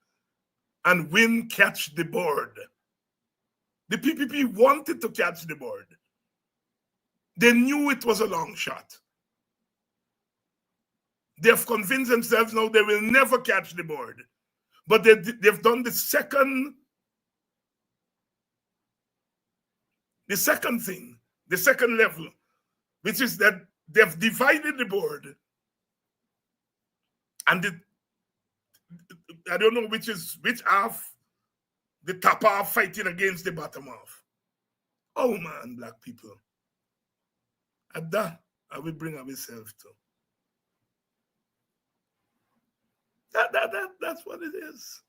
and Win catch the board. The PPP wanted to catch the board. They knew it was a long shot. They have convinced themselves now they will never catch the board. But they've done the second thing, the second level, which is that they've divided the board. And I don't know which half, the top half fighting against the bottom half. Oh man, black people. At that, I will bring ourselves to. That's what it is.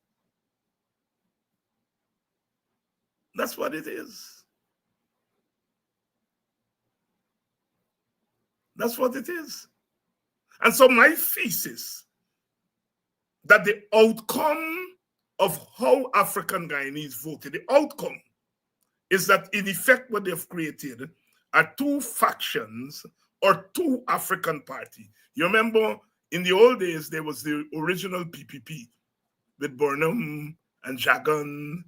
That's what it is. That's what it is. And so my thesis that the outcome of how African Guyanese voted, the outcome is that in effect what they've created are two factions or two African parties. You remember in the old days, there was the original PPP with Burnham and Jagan,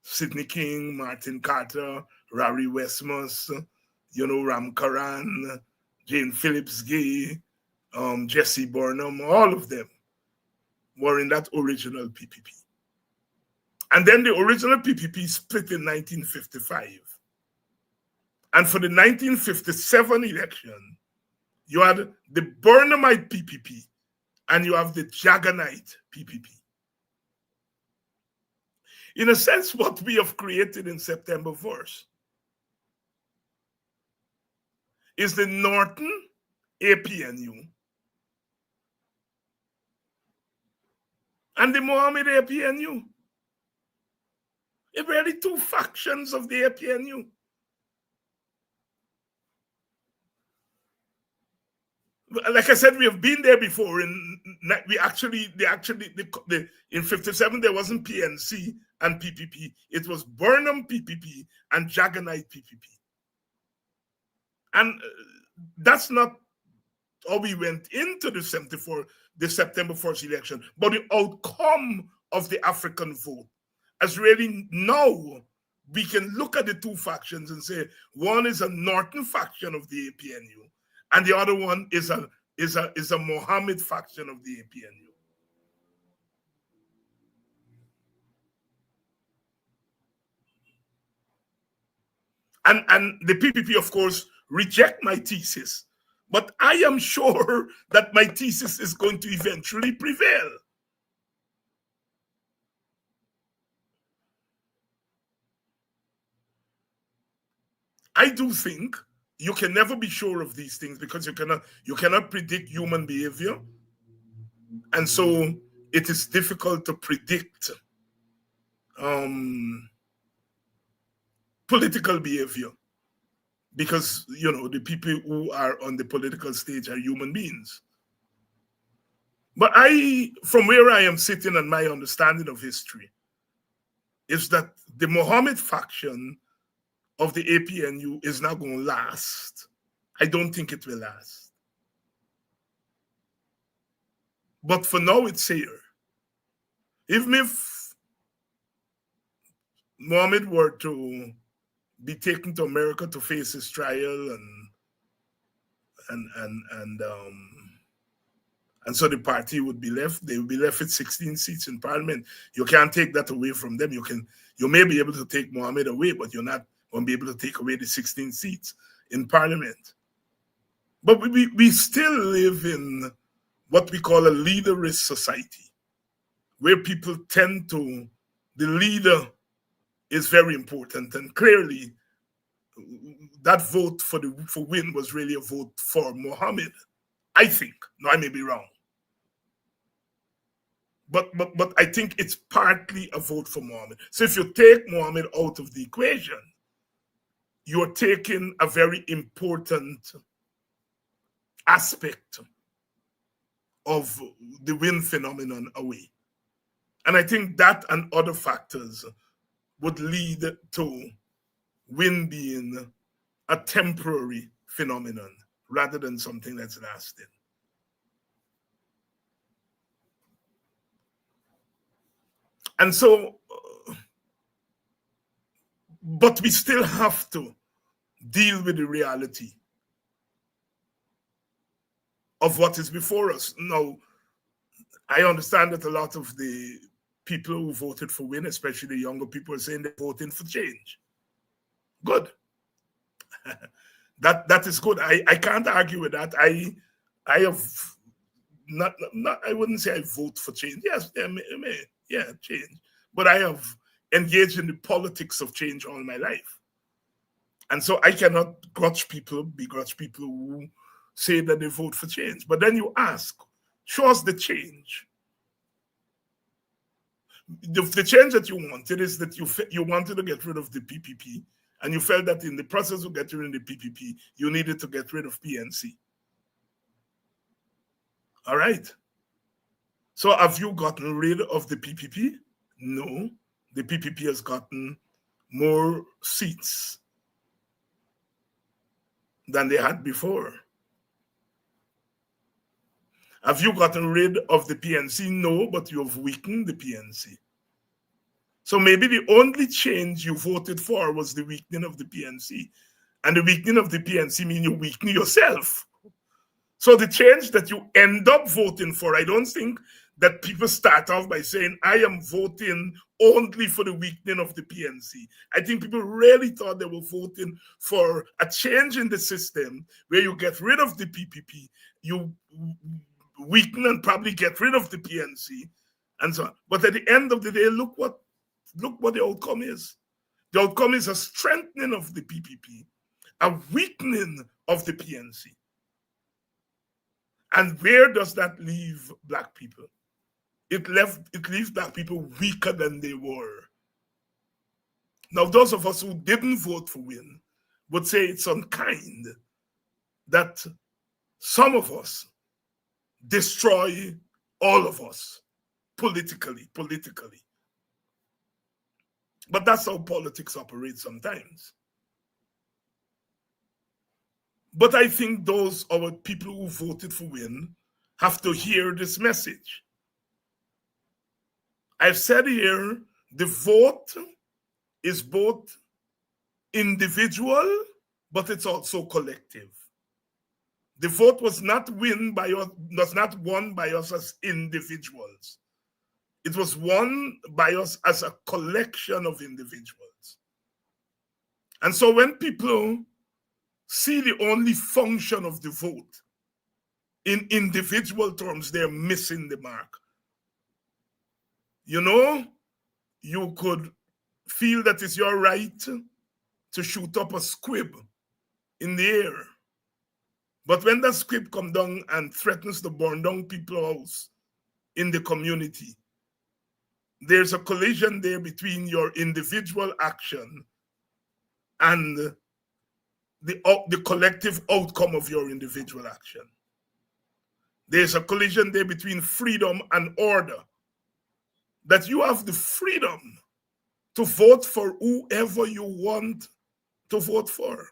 Sidney King, Martin Carter, Rari Westmus, Ram Karan, Jane Phillips Gay, Jesse Burnham, all of them were in that original PPP. And then the original PPP split in 1955. And for the 1957 election, you had the Burnhamite PPP and you have the Jaganite PPP. In a sense, what we have created in September 1st is the Northern APNU and the Mohammed APNU. It's really two factions of the APNU. Like I said, we have been there before. In 57 there wasn't PNC and PPP. It was Burnham PPP and Jaganite PPP. And that's not how we went into the September 1st election, but the outcome of the African vote. As really now we can look at the two factions and say one is a northern faction of the APNU and the other one is a Mohammed faction of the APNU. And the PPP, of course, reject my thesis, but I am sure that my thesis is going to eventually prevail. I do think you can never be sure of these things because you cannot predict human behavior. And so it is difficult to predict political behavior because, the people who are on the political stage are human beings. But from where I am sitting and my understanding of history, is that the Mohammed faction of the APNU is not going to last. I don't think it will last. But for now, it's here. Even if Mohammed were to be taken to America to face his trial and so the party would be left, they would be left with 16 seats in parliament. You can't take that away from them. You may be able to take Mohammed away, but you're not going to be able to take away the 16 seats in parliament. But we still live in what we call a leaderless society, where people tend to, the leader is very important. And clearly, that vote for win was really a vote for Mohammed, I think. No, I may be wrong. But I think it's partly a vote for Mohammed. So if you take Mohammed out of the equation, you're taking a very important aspect of the win phenomenon away. And I think that and other factors would lead to win being a temporary phenomenon rather than something that's lasting. And so, but we still have to deal with the reality of what is before us. Now, I understand that a lot of the people who voted for win, especially the younger people, are saying they're voting for change. Good. That is good. I can't argue with that. I have not I wouldn't say I vote for change. Yes, change. But I have engaged in the politics of change all my life. And so I cannot begrudge people who say that they vote for change. But then you ask, show us the change. The change that you wanted is that you wanted to get rid of the PPP, and you felt that in the process of getting rid of the PPP, you needed to get rid of PNC. All right. So have you gotten rid of the PPP? No. The PPP has gotten more seats. than they had before. Have you gotten rid of the PNC? No, but you have weakened the PNC. So maybe the only change you voted for was the weakening of the PNC. And the weakening of the PNC means you weaken yourself. So the change that you end up voting for, I don't think that people start off by saying, I am voting only for the weakening of the PNC. I think people really thought they were voting for a change in the system where you get rid of the PPP, you weaken and probably get rid of the PNC, and so on. But at the end of the day, look what the outcome is. The outcome is a strengthening of the PPP, a weakening of the PNC. And where does that leave Black people? It leaves Black people weaker than they were. Now, those of us who didn't vote for Win would say it's unkind that some of us destroy all of us politically. But that's how politics operates sometimes. But I think those our people who voted for Win have to hear this message. I've said here, the vote is both individual, but it's also collective. The vote was not won by us as individuals. It was won by us as a collection of individuals. And so when people see the only function of the vote in individual terms, they're missing the mark. You know, you could feel that it's your right to shoot up a squib in the air. But when that squib comes down and threatens to burn down people's house in the community, there's a collision there between your individual action and the collective outcome of your individual action. There's a collision there between freedom and order. That you have the freedom to vote for whoever you want to vote for.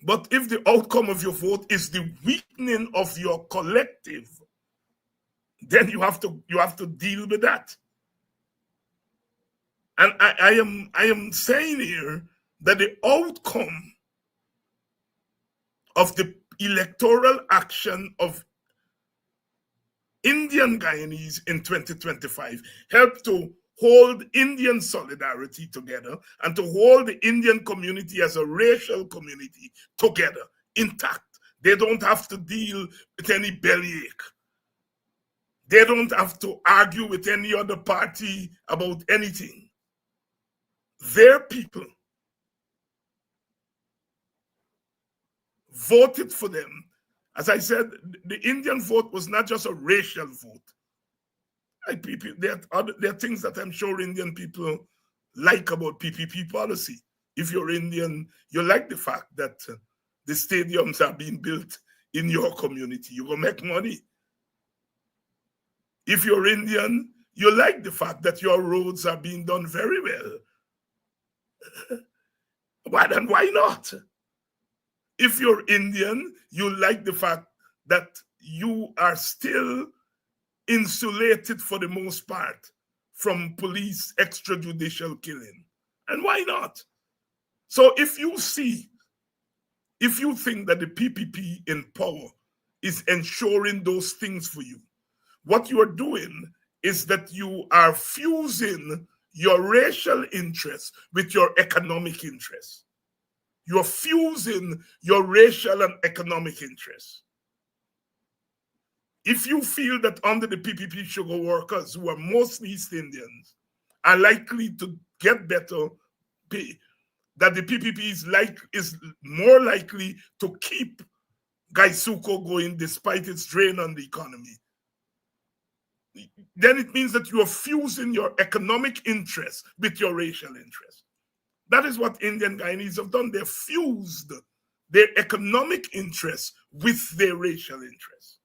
But if the outcome of your vote is the weakening of your collective, then you have to deal with that. And I am saying here that the outcome of the electoral action of Indian Guyanese in 2025 helped to hold Indian solidarity together and to hold the Indian community as a racial community together, intact. They don't have to deal with any bellyache. They don't have to argue with any other party about anything. Their people voted for them. As I said, the Indian vote was not just a racial vote. There are things that I'm sure Indian people like about PPP policy. If you're Indian, you like the fact that the stadiums are being built in your community. You're going to make money. If you're Indian, you like the fact that your roads are being done very well. Why not? If you're Indian, you like the fact that you are still insulated for the most part from police extrajudicial killing. And why not? So if you think that the PPP in power is ensuring those things for you, what you are doing is that you are fusing your racial interests with your economic interests. You're fusing your racial and economic interests. If you feel that under the PPP sugar workers, who are mostly East Indians, are likely to get better pay, that the PPP is more likely to keep Gaisuko going despite its drain on the economy, then it means that you are fusing your economic interests with your racial interests. That is what Indian Guyanese have done. They've fused their economic interests with their racial interests.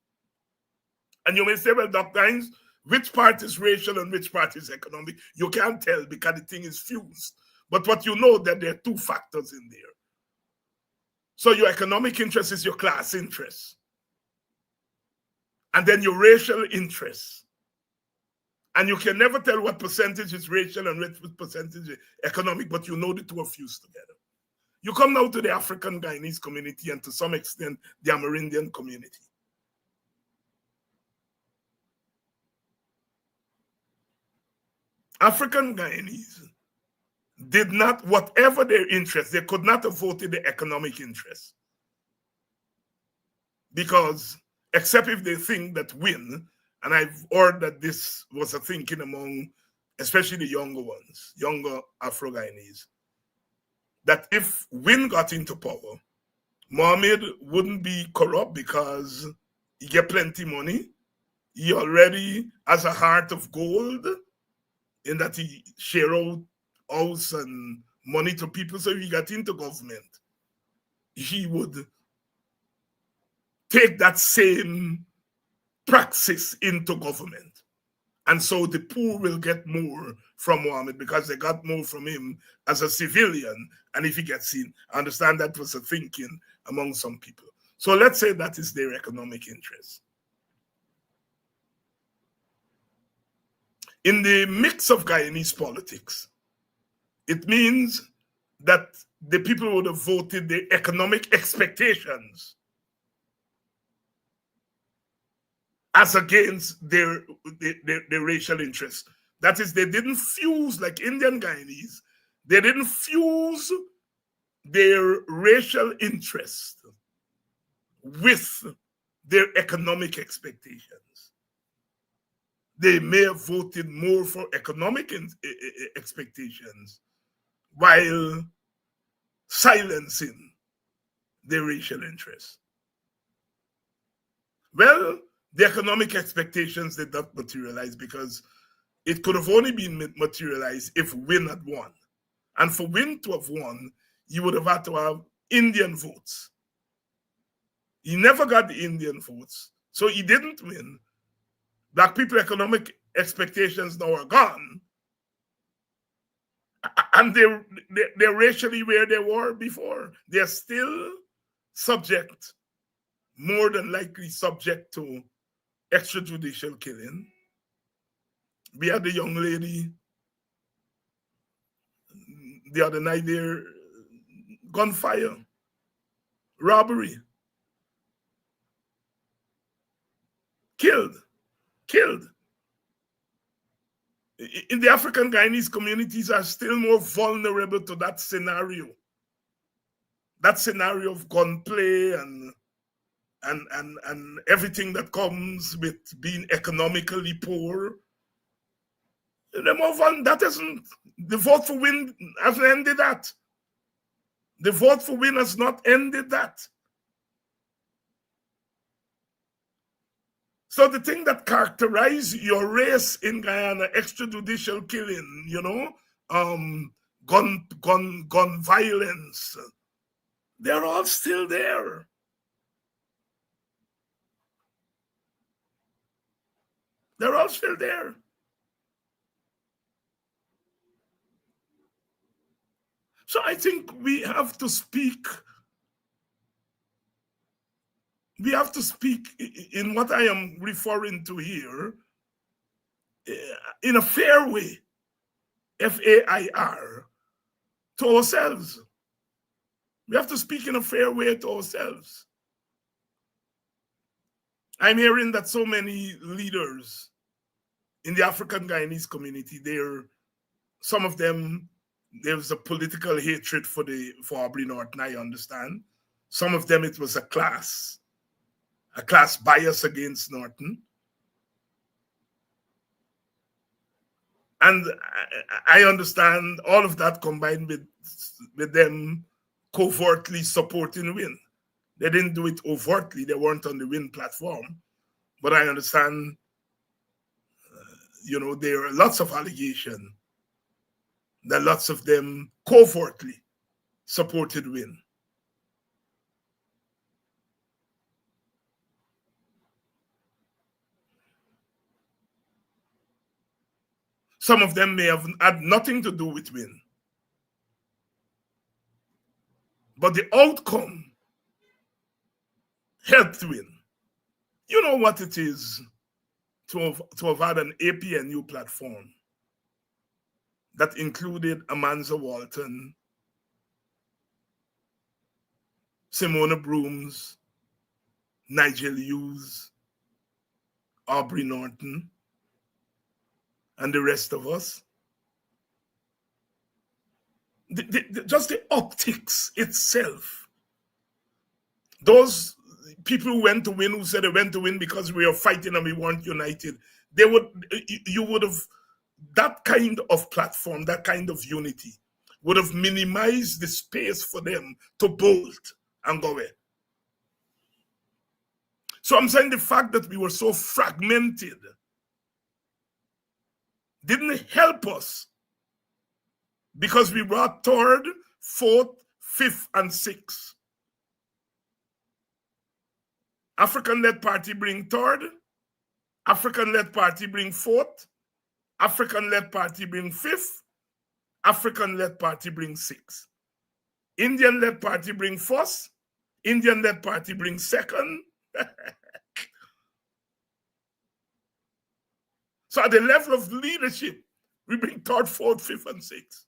And you may say, well, Dr. Hines, which part is racial and which part is economic? You can't tell because the thing is fused. But what you know that there are two factors in there. So your economic interest is your class interest. And then your racial interest. And you can never tell what percentage is racial and what percentage is economic, but you know the two are fused together. You come now to the African Guyanese community and to some extent the Amerindian community. African Guyanese did not, whatever their interest, they could not have voted the economic interest. Because, except if they think that win, and I've heard that this was a thinking among, especially the younger ones, younger Afro-Guyanese, that if Win got into power, Mohammed wouldn't be corrupt because he get plenty money. He already has a heart of gold in that he share out house and money to people. So if he got into government, he would take that same praxis into government. And so the poor will get more from Mohammed because they got more from him as a civilian. And if he gets in, I understand that was a thinking among some people. So let's say that is their economic interest. In the mix of Guyanese politics, it means that the people would have voted their economic expectations as against their racial interests. That is, they didn't fuse, like Indian Guyanese, they didn't fuse their racial interest with their economic expectations. They may have voted more for economic expectations while silencing their racial interests. Well, the economic expectations did not materialize because it could have only been materialized if Win had won. And for Win to have won, you would have had to have Indian votes. He never got the Indian votes, so he didn't win. Black people economic expectations now are gone. And they're racially where they were before. They're still subject, more than likely subject to extrajudicial killing. We had the young lady the other night there, gunfire, robbery, killed. In the African Guyanese communities are still more vulnerable to that scenario of gunplay and everything that comes with being economically poor. That isn't, the vote for Win hasn't ended that. The vote for Win has not ended that. So the thing that characterize your race in Guyana, extrajudicial killing, gun violence, they're all still there. They're all still there. So I think we have to speak in what I am referring to here in a fair way, FAIR, to ourselves. We have to speak in a fair way to ourselves. I'm hearing that so many leaders in the African Guyanese community, some of them, there's a political hatred for Aubrey Norton, I understand. Some of them, it was a class bias against Norton. And I understand all of that combined with them covertly supporting Win. They didn't do it overtly. They weren't on the Win platform. But I understand, there are lots of allegations that lots of them covertly supported Win. Some of them may have had nothing to do with Win. But the outcome helped win. You know what it is to have had an APNU platform that included Amanza Walton, Simona Brooms, Nigel Hughes, Aubrey Norton, and the rest of us. Just the optics itself. Those people who went to win, who said they went to win because we were fighting and we weren't united, you would have, that kind of platform, that kind of unity would have minimized the space for them to bolt and go away. So I'm saying the fact that we were so fragmented didn't help us, because we brought third, fourth, fifth, and sixth. African-led party bring third, African-led party bring fourth, African-led party bring fifth, African-led party bring sixth. Indian-led party bring first, Indian-led party bring second. So at the level of leadership, we bring third, fourth, fifth, and sixth.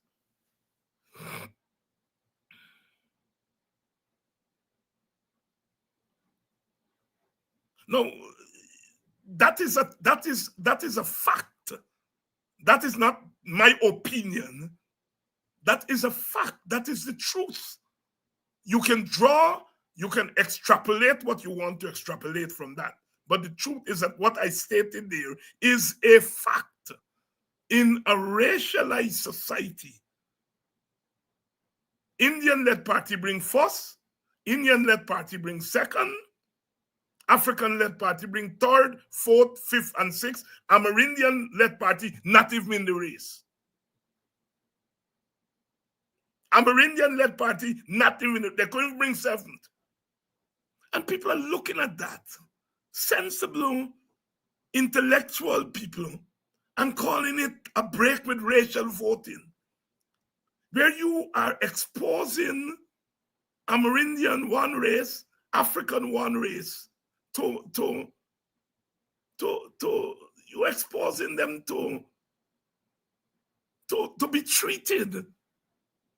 No, that is a fact. That is not my opinion. That is a fact. That is the truth. You can extrapolate what you want to extrapolate from that. But the truth is that what I stated there is a fact. In a racialized society, Indian-led party bring first, Indian-led party bring second, African-led party bring third, fourth, fifth, and sixth. Amerindian-led party not even in the race. Amerindian-led party not even, they couldn't bring seventh. And people are looking at that. Sensible, intellectual people, and calling it a break with racial voting, where you are exposing Amerindian one race, African one race, to you exposing them to be treated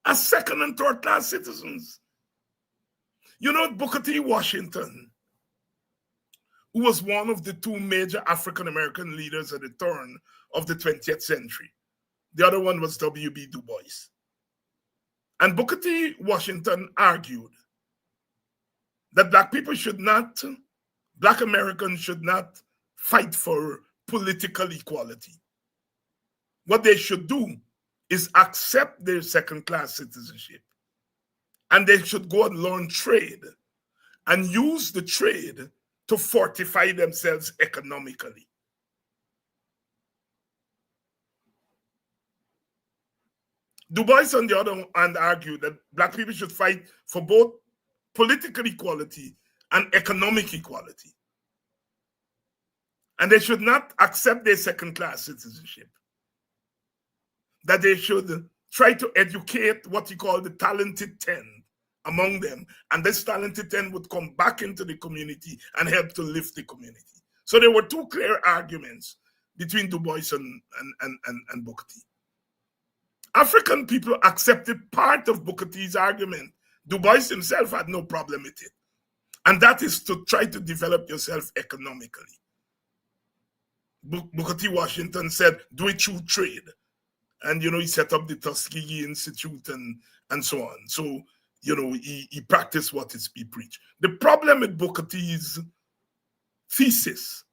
as second and third class citizens. You know, Booker T. Washington, who was one of the two major African-American leaders at the turn of the 20th century. The other one was W.B. Du Bois. And Booker T. Washington argued that Black Americans should not fight for political equality. What they should do is accept their second-class citizenship. And they should go and learn trade and use the trade to fortify themselves economically. Du Bois, on the other hand, argued that Black people should fight for both political equality and economic equality. And they should not accept their second-class citizenship. That they should try to educate what you call the talented 10 among them, and this talented 10 would come back into the community and help to lift the community. So there were two clear arguments between Du Bois and Booker T. African people accepted part of Booker T's argument. Du Bois himself had no problem with it. And that is to try to develop yourself economically. Booker T. Washington said, do it through trade. And, he set up the Tuskegee Institute and so on. So, he practiced what he preached. The problem with Booker T's thesis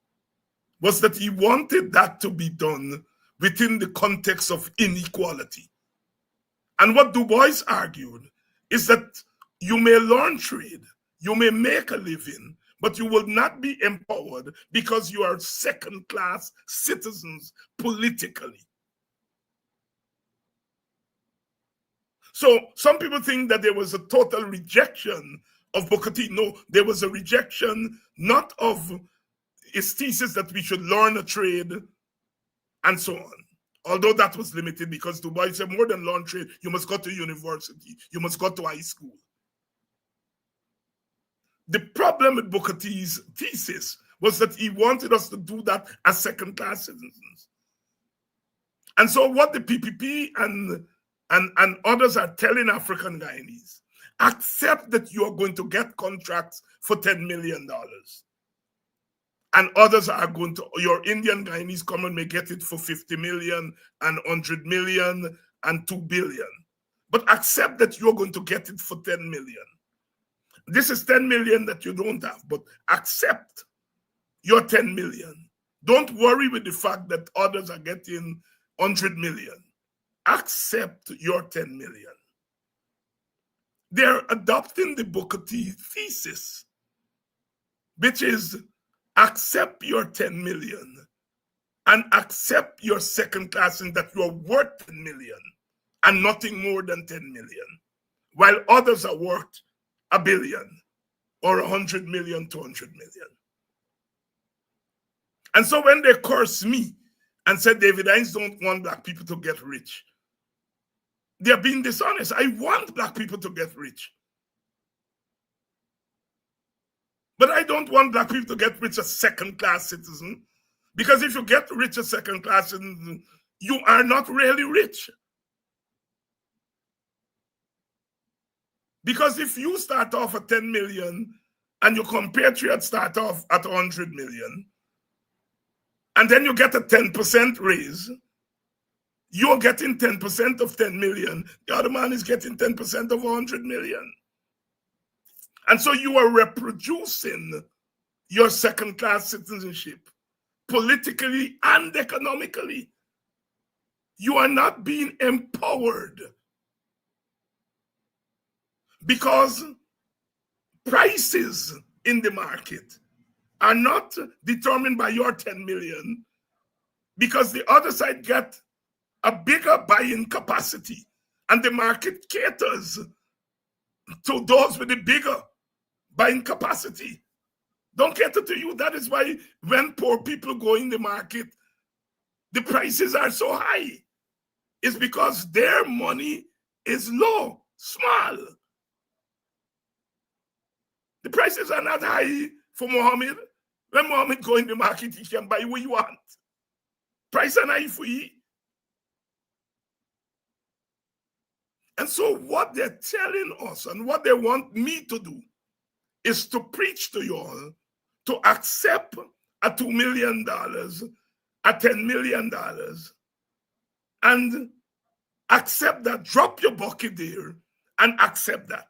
was that he wanted that to be done within the context of inequality. And what Du Bois argued is that you may learn trade, you may make a living, but you will not be empowered because you are second-class citizens politically. So some people think that there was a total rejection of Booker T. No, there was a rejection not of his thesis that we should learn a trade and so on. Although that was limited because Du Bois said more than learn trade, you must go to university, you must go to high school. the problem with Booker T's thesis was that he wanted us to do that as second-class citizens. And so what the PPP and others are telling African Guyanese, accept that you are going to get contracts for $10 million. And others are going to, your Indian Guyanese common may get it for 50 million and 100 million and 2 billion. But accept that you're going to get it for 10 million. This is 10 million that you don't have, but accept your 10 million. Don't worry with the fact that others are getting 100 million. Accept your 10 million. They're adopting the Booker T thesis, which is accept your 10 million and accept your second class in that you are worth 10 million and nothing more than 10 million, while others are worth $1 billion or 100 million, 200 million. And so when they curse me and said, David, I don't want black people to get rich, they're being dishonest. I want black people to get rich. But I don't want black people to get rich as second-class citizens, because if you get rich as second-class citizens, you are not really rich. Because if you start off at 10 million and your compatriots start off at 100 million, and then you get a 10% raise, you're getting 10% of 10 million. The other man is getting 10% of 100 million. And so you are reproducing your second-class citizenship politically and economically. You are not being empowered because prices in the market are not determined by your 10 million, because the other side get a bigger buying capacity and the market caters to those with the bigger buying capacity. Don't cater to you. That is why when poor people go in the market, the prices are so high. It's because their money is low, small. The prices are not high for Mohammed. When Mohammed go in the market, he can buy what you want. Price are high for you. And so what they're telling us and what they want me to do is to preach to you all to accept a $2 million, a $10 million, and accept that. Drop your bucket there and accept that.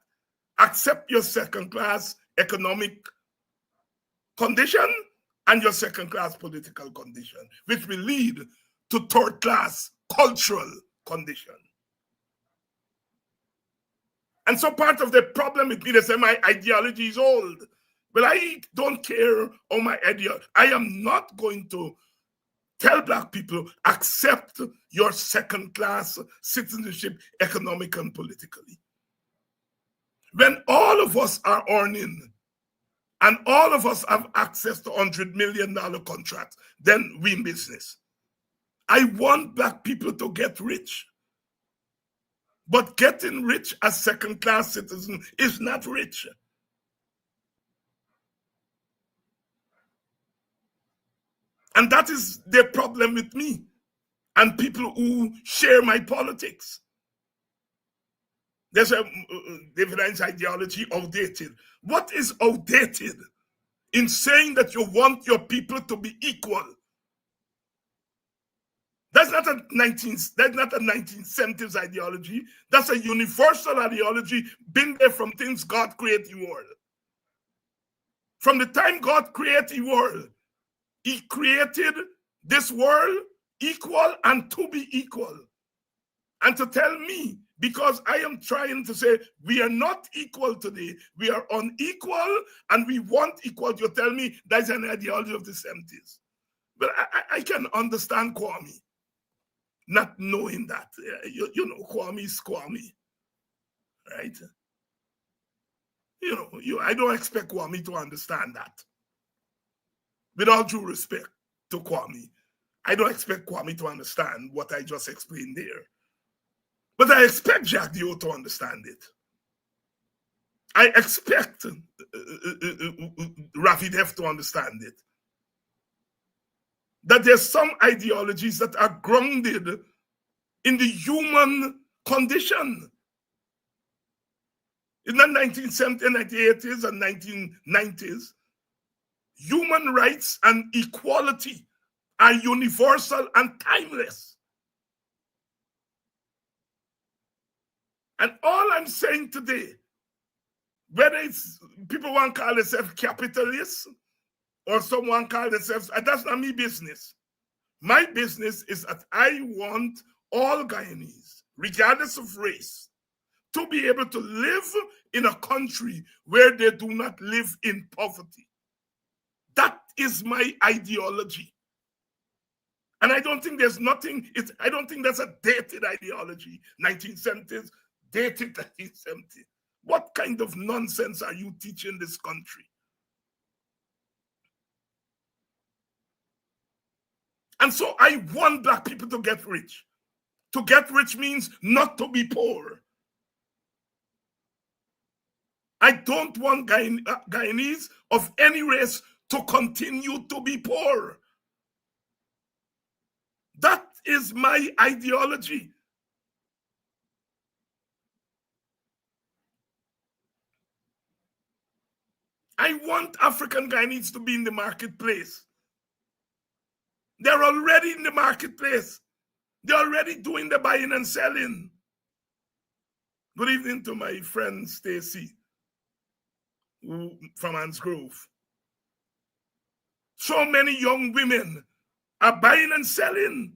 Accept your second-class economic condition and your second-class political condition, which will lead to third-class cultural condition. And so part of the problem with me, they say my ideology is old. Well, I don't care how my ideology. I am not going to tell black people, accept your second-class citizenship, economic and politically. When all of us are earning and all of us have access to $100 million contracts, then we in business. I want black people to get rich. But getting rich as second-class citizens is not rich. And that is the problem with me and people who share my politics. There's a David's ideology outdated. What is outdated in saying that you want your people to be equal? That's not a 1970s ideology. That's a universal ideology, been there from things God created the world. From the time God created the world, he created this world equal and to be equal. And to tell me, because I am trying to say we are not equal today, we are unequal and we want equality, you tell me that's an ideology of the 70s. But I can understand Kwame not knowing that. You know, Kwame is Kwame, right? I don't expect Kwame to understand that. With all due respect to Kwame, I don't expect Kwame to understand what I just explained there. But I expect Jack Dio to understand it. I expect Ravi Def to understand it. That there's some ideologies that are grounded in the human condition. In the 1970s, 1980s, and 1990s, human rights and equality are universal and timeless. And all I'm saying today, whether it's people want to call themselves capitalists or someone call themselves, that's not my business. My business is that I want all Guyanese, regardless of race, to be able to live in a country where they do not live in poverty. That is my ideology. And I don't think there's nothing, I don't think that's a dated ideology. 1970s, dated 1970s. What kind of nonsense are you teaching this country? And so I want Black people to get rich. To get rich means not to be poor. I don't want Guyanese of any race to continue to be poor. That is my ideology. I want African Guyanese to be in the marketplace. They're already in the marketplace. They're already doing the buying and selling. Good evening to my friend Stacy from Anns Grove. So many young women are buying and selling,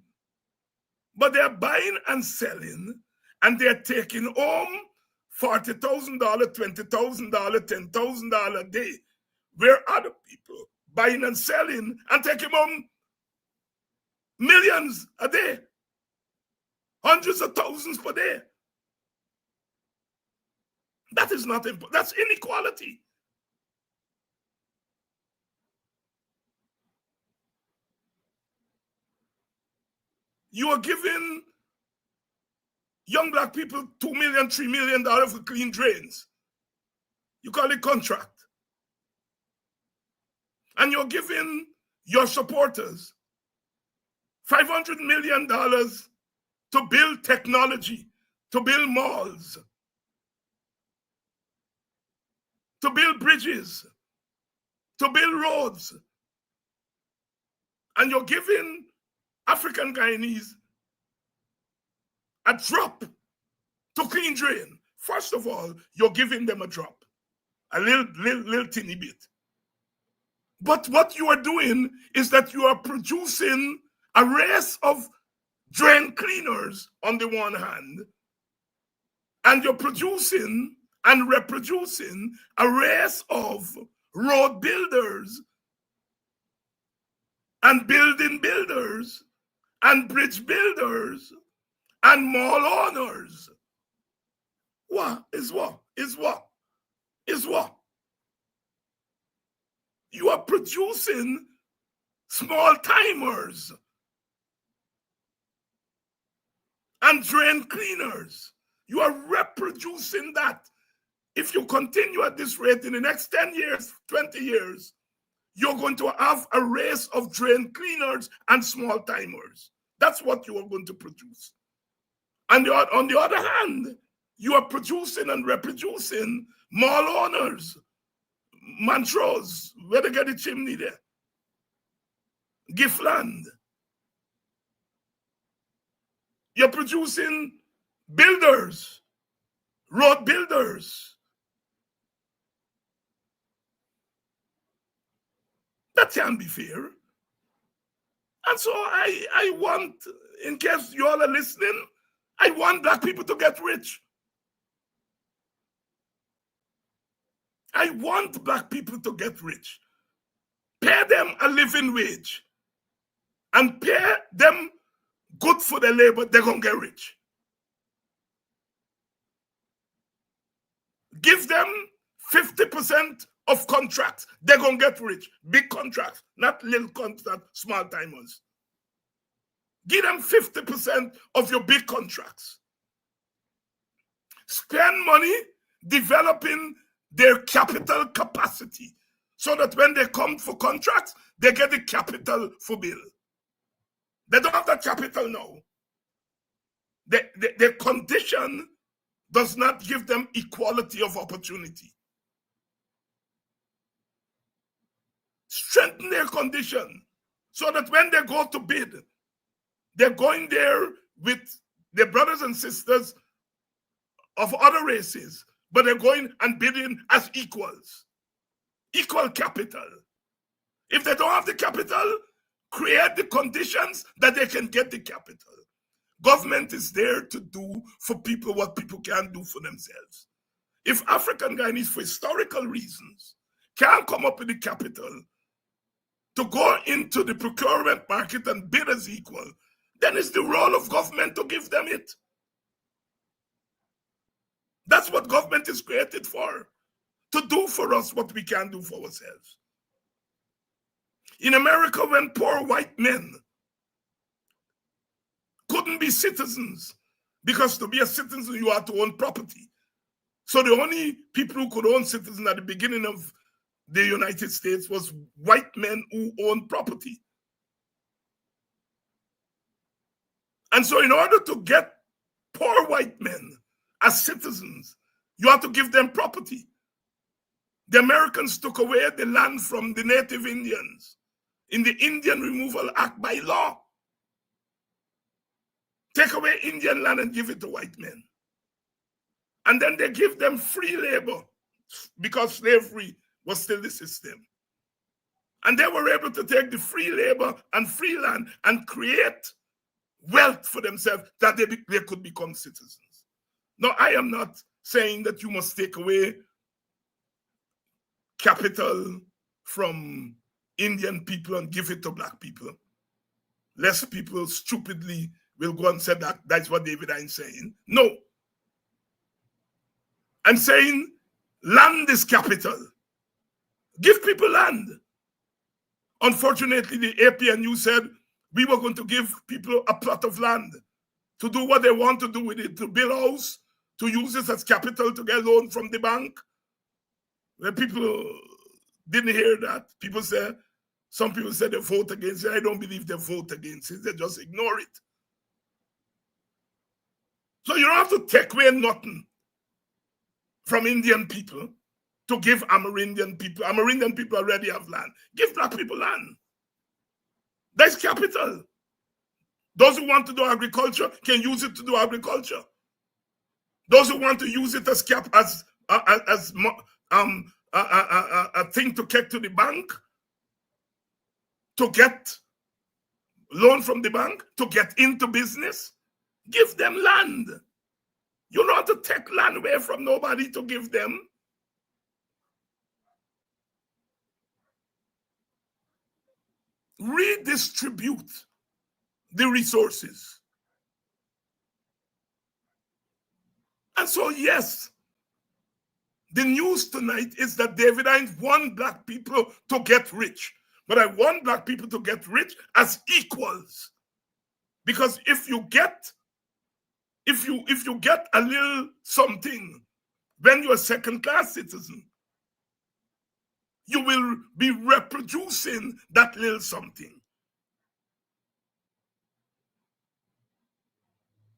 but they're buying and selling, and they're taking home $40,000, $20,000, $10,000 a day, where other people buying and selling and taking home millions a day, hundreds of thousands per day. That is not important. That's inequality. You are giving young Black people $2 million, $3 million for clean drains. You call it contract. And you're giving your supporters $500 million to build technology, to build malls, to build bridges, to build roads. And you're giving African Guyanese a drop to clean drain. First of all, you're giving them a drop, a little teeny bit. But what you are doing is that you are producing a race of drain cleaners on the one hand, and you're producing and reproducing a race of road builders and building builders and bridge builders and mall owners. What is what? Is what? Is what? You are producing small timers and drain cleaners. You are reproducing that. If you continue at this rate in the next 10 years, 20 years, you're going to have a race of drain cleaners and small timers. That's what you are going to produce. And on the other hand, you are producing and reproducing mall owners, Montrose, where they get the chimney there, Giftland. You're producing builders, road builders. That can't be fair. And so I want, in case you all are listening, I want Black people to get rich. I want Black people to get rich. Pay them a living wage and pay them good for their labor, they're going to get rich. Give them 50% of contracts, they're going to get rich. Big contracts, not little contracts, small timers. Give them 50% of your big contracts. Spend money developing their capital capacity so that when they come for contracts, they get the capital for bill. They don't have that capital now. Their condition does not give them equality of opportunity. Strengthen their condition so that when they go to bid, they're going there with their brothers and sisters of other races, but they're going and bidding as equals. Equal capital. If they don't have the capital, create the conditions that they can get the capital. Government is there to do for people what people can't do for themselves. If African Guyanese, for historical reasons, can't come up with the capital to go into the procurement market and bid as equal, then it's the role of government to give them it. That's what government is created for, to do for us what we can't do for ourselves. In America, when poor white men couldn't be citizens, because to be a citizen, you had to own property. So the only people who could own citizens at the beginning of the United States was white men who owned property. And so in order to get poor white men as citizens, you have to give them property. The Americans took away the land from the native Indians in the Indian Removal Act by law. Take away Indian land and give it to white men. And then they give them free labor because slavery was still the system. And they were able to take the free labor and free land and create wealth for themselves that they could become citizens. Now, I am not saying that you must take away capital from Indian people and give it to black people. Less people stupidly will go and say that that's what David is saying. No. I'm saying land is capital. Give people land. Unfortunately, the APNU said we were going to give people a plot of land to do what they want to do with it, to build a house, to use it as capital to get loan from the bank. When people didn't hear that, some people said they vote against it. I don't believe they vote against it. They just ignore it. So you don't have to take away nothing from Indian people to give Amerindian people. Amerindian people already have land. Give black people land. That's capital. Those who want to do agriculture can use it to do agriculture. Those who want to use it as a thing to get to the bank, to get loan from the bank, to get into business, give them land. You don't have to take land away from nobody to give them. Redistribute the resources. And so, yes, the news tonight is that David, I want black people to get rich. But I want black people to get rich as equals. Because if you get a little something when you're a second-class citizen, you will be reproducing that little something.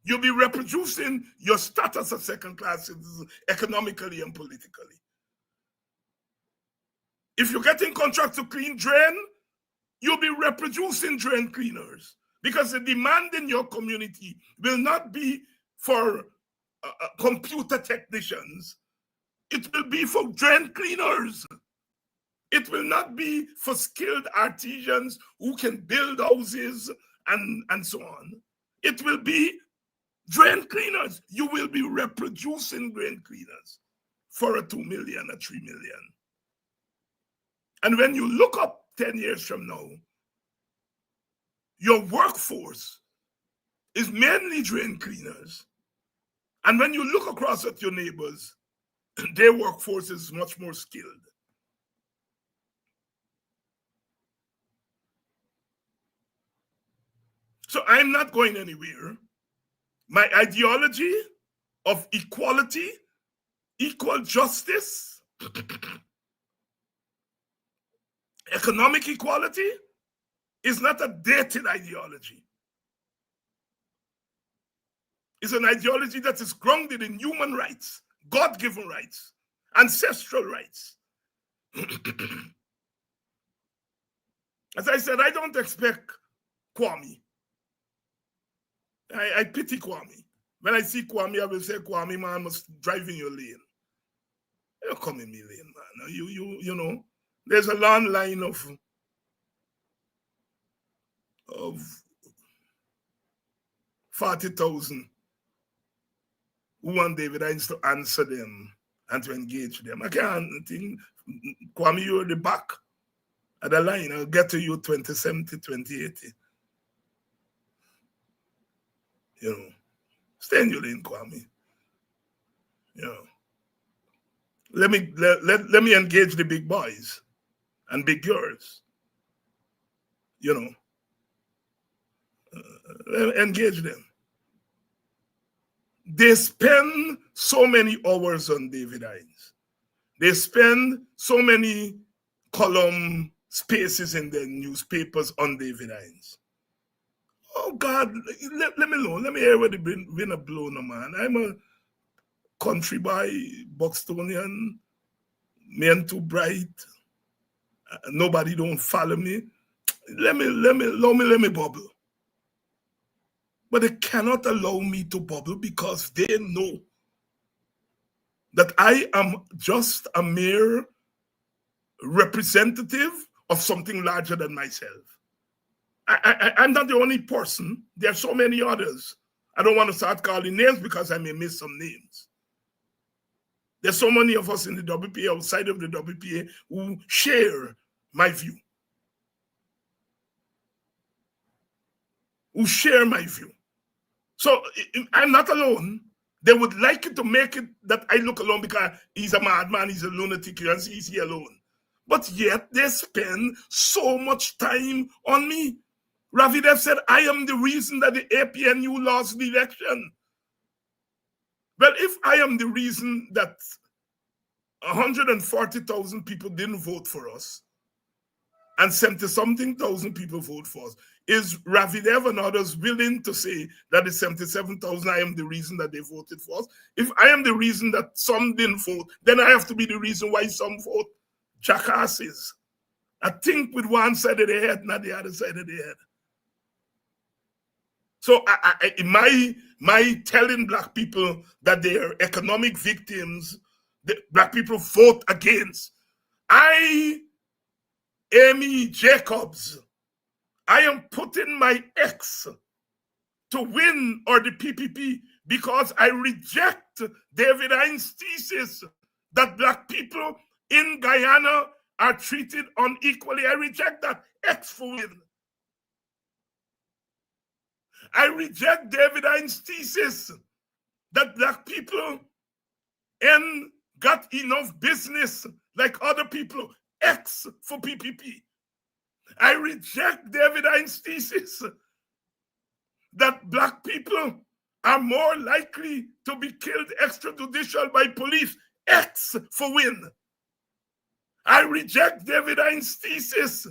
You'll be reproducing your status as second-class citizen economically and politically. If you're getting contracts to clean drain, you'll be reproducing drain cleaners, because the demand in your community will not be for computer technicians. It will be for drain cleaners. It will not be for skilled artisans who can build houses and so on. It will be drain cleaners. You will be reproducing drain cleaners for a 2 million, a 3 million. And when you look up 10 years from now, your workforce is mainly drain cleaners. And when you look across at your neighbors, their workforce is much more skilled. So I'm not going anywhere. My ideology of equality, equal justice, Economic equality is not a dated ideology. It's an ideology that is grounded in human rights, God-given rights, ancestral rights. As I said, I don't expect Kwame. I pity Kwame. When I see Kwame, I will say, Kwame, man, must drive in your lane. You don't come in my lane, man. You know, there's a long line of 40,000 who want David Hines to answer them and to engage them. I can't think, Kwame, you're the back of the line. I'll get to you 2070, 2080. You know, stay in your lane, Kwame. You know, let me engage the big boys and big girls. You know, engage them. They spend so many hours on David Hines. They spend so many column spaces in the newspapers on David Hines. Oh God, let me alone. Let me hear where the wind blow, no man. I'm a country boy, Buxtonian, men too bright. Nobody don't follow me. Let me bubble. But they cannot allow me to bubble because they know that I am just a mere representative of something larger than myself. I'm not the only person. There are so many others. I don't want to start calling names because I may miss some names. There's so many of us in the WPA, outside of the WPA, who share my view. Who share my view. So I'm not alone. They would like it to make it that I look alone because he's a madman, he's a lunatic, and he's here alone. But yet they spend so much time on me. Ravidev said, I am the reason that the APNU lost the election. Well, if I am the reason that 140,000 people didn't vote for us, and 70-something thousand people vote for us, is Ravidev and others willing to say that the 77,000, I am the reason that they voted for us? If I am the reason that some didn't vote, then I have to be the reason why some vote. Jackasses. I think with one side of the head, not the other side of the head. So my telling black people that they are economic victims, that black people vote against. Amy Jacobs, I am putting my X to win or the PPP because I reject David Hines' thesis that black people in Guyana are treated unequally. I reject that. X for win. I reject David Hines' thesis that black people got enough business like other people. X for PPP. I reject David Hines' thesis that black people are more likely to be killed extrajudicial by police. X for win. I reject David Hines' thesis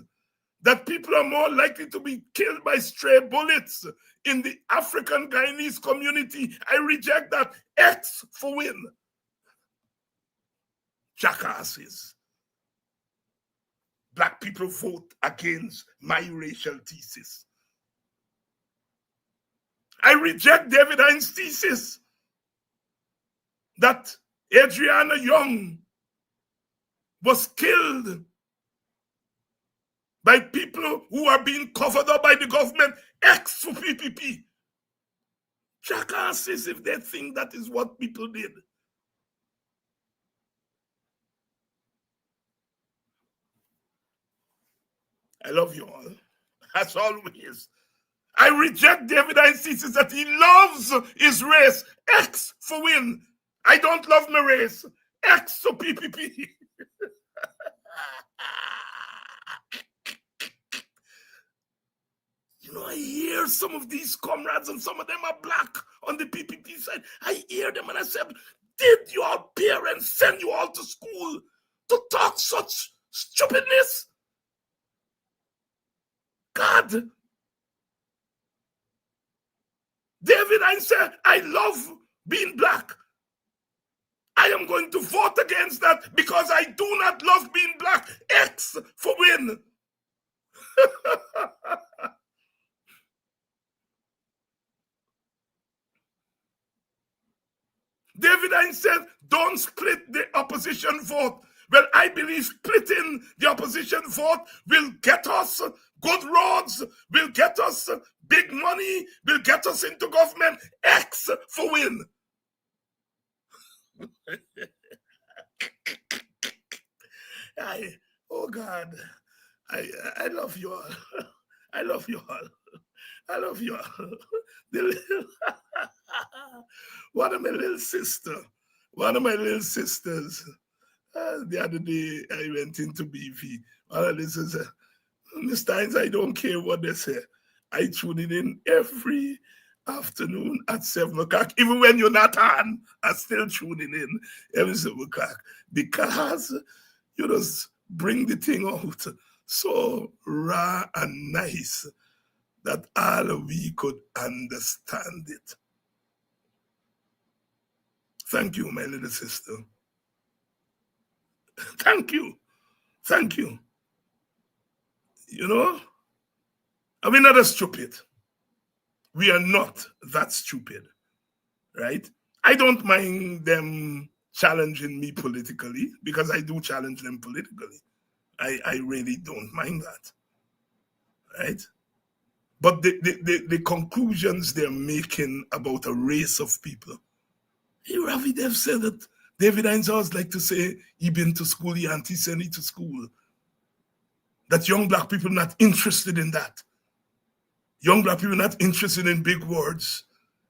that people are more likely to be killed by stray bullets in the African Guyanese community. I reject that. X for win. Jackasses. Black people vote against my racial thesis. I reject David Hines' thesis that Adriana Young was killed by people who are being covered up by the government. X for PPP. Jackasses if they think that is what people did. I love you all. As always. I reject David Hines' thesis that he loves his race. X for win. I don't love my race. X for PPP. You know, I hear some of these comrades, and some of them are black on the PPP side. I hear them and I said, did your parents send you all to school to talk such stupidness? God. David, I said, I love being black. I am going to vote against that because I do not love being black. X for win. David Hine said, don't split the opposition vote. Well, I believe splitting the opposition vote will get us good roads, will get us big money, will get us into government. X for win. Oh God, I love you all. I love you all. I love you all. One of my little sisters, the other day I went into BV. One of them says, Mr. Hines, I don't care what they say. I tune it in every afternoon at 7 o'clock. Even when you're not on, I'm still tuning in every 7 o'clock. Because you just bring the thing out so raw and nice that all we could understand it. Thank you, my little sister. Thank you. Thank you. You know, I mean, not stupid. We are not that stupid, right? I don't mind them challenging me politically because I do challenge them politically. I really don't mind that, right? But the conclusions they're making about a race of people. Hey, Ravi Dev said that David Hines always like to say he been to school, he auntie sent he to school. That young black people not interested in that. Young black people not interested in big words.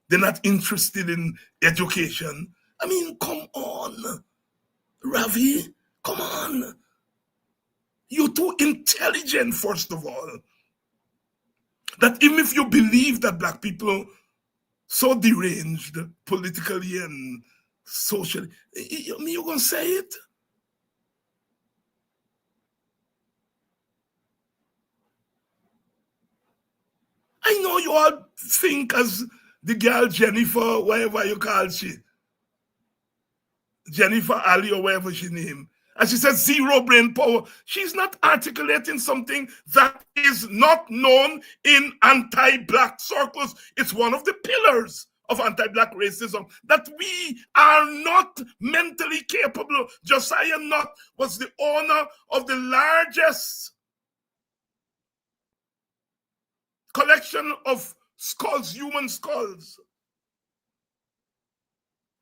They're not interested in education. I mean, come on. Ravi, come on. You're too intelligent, first of all. That even if you believe that black people so deranged politically and socially, you're going to say it? I know you all think as the girl Jennifer, whatever you call she, Jennifer Ali or whatever she named, and she says zero brain power. She's not articulating something that is not known in anti-black circles. It's one of the pillars of anti-black racism, that we are not mentally capable. Josiah Nutt was the owner of the largest collection of skulls, human skulls,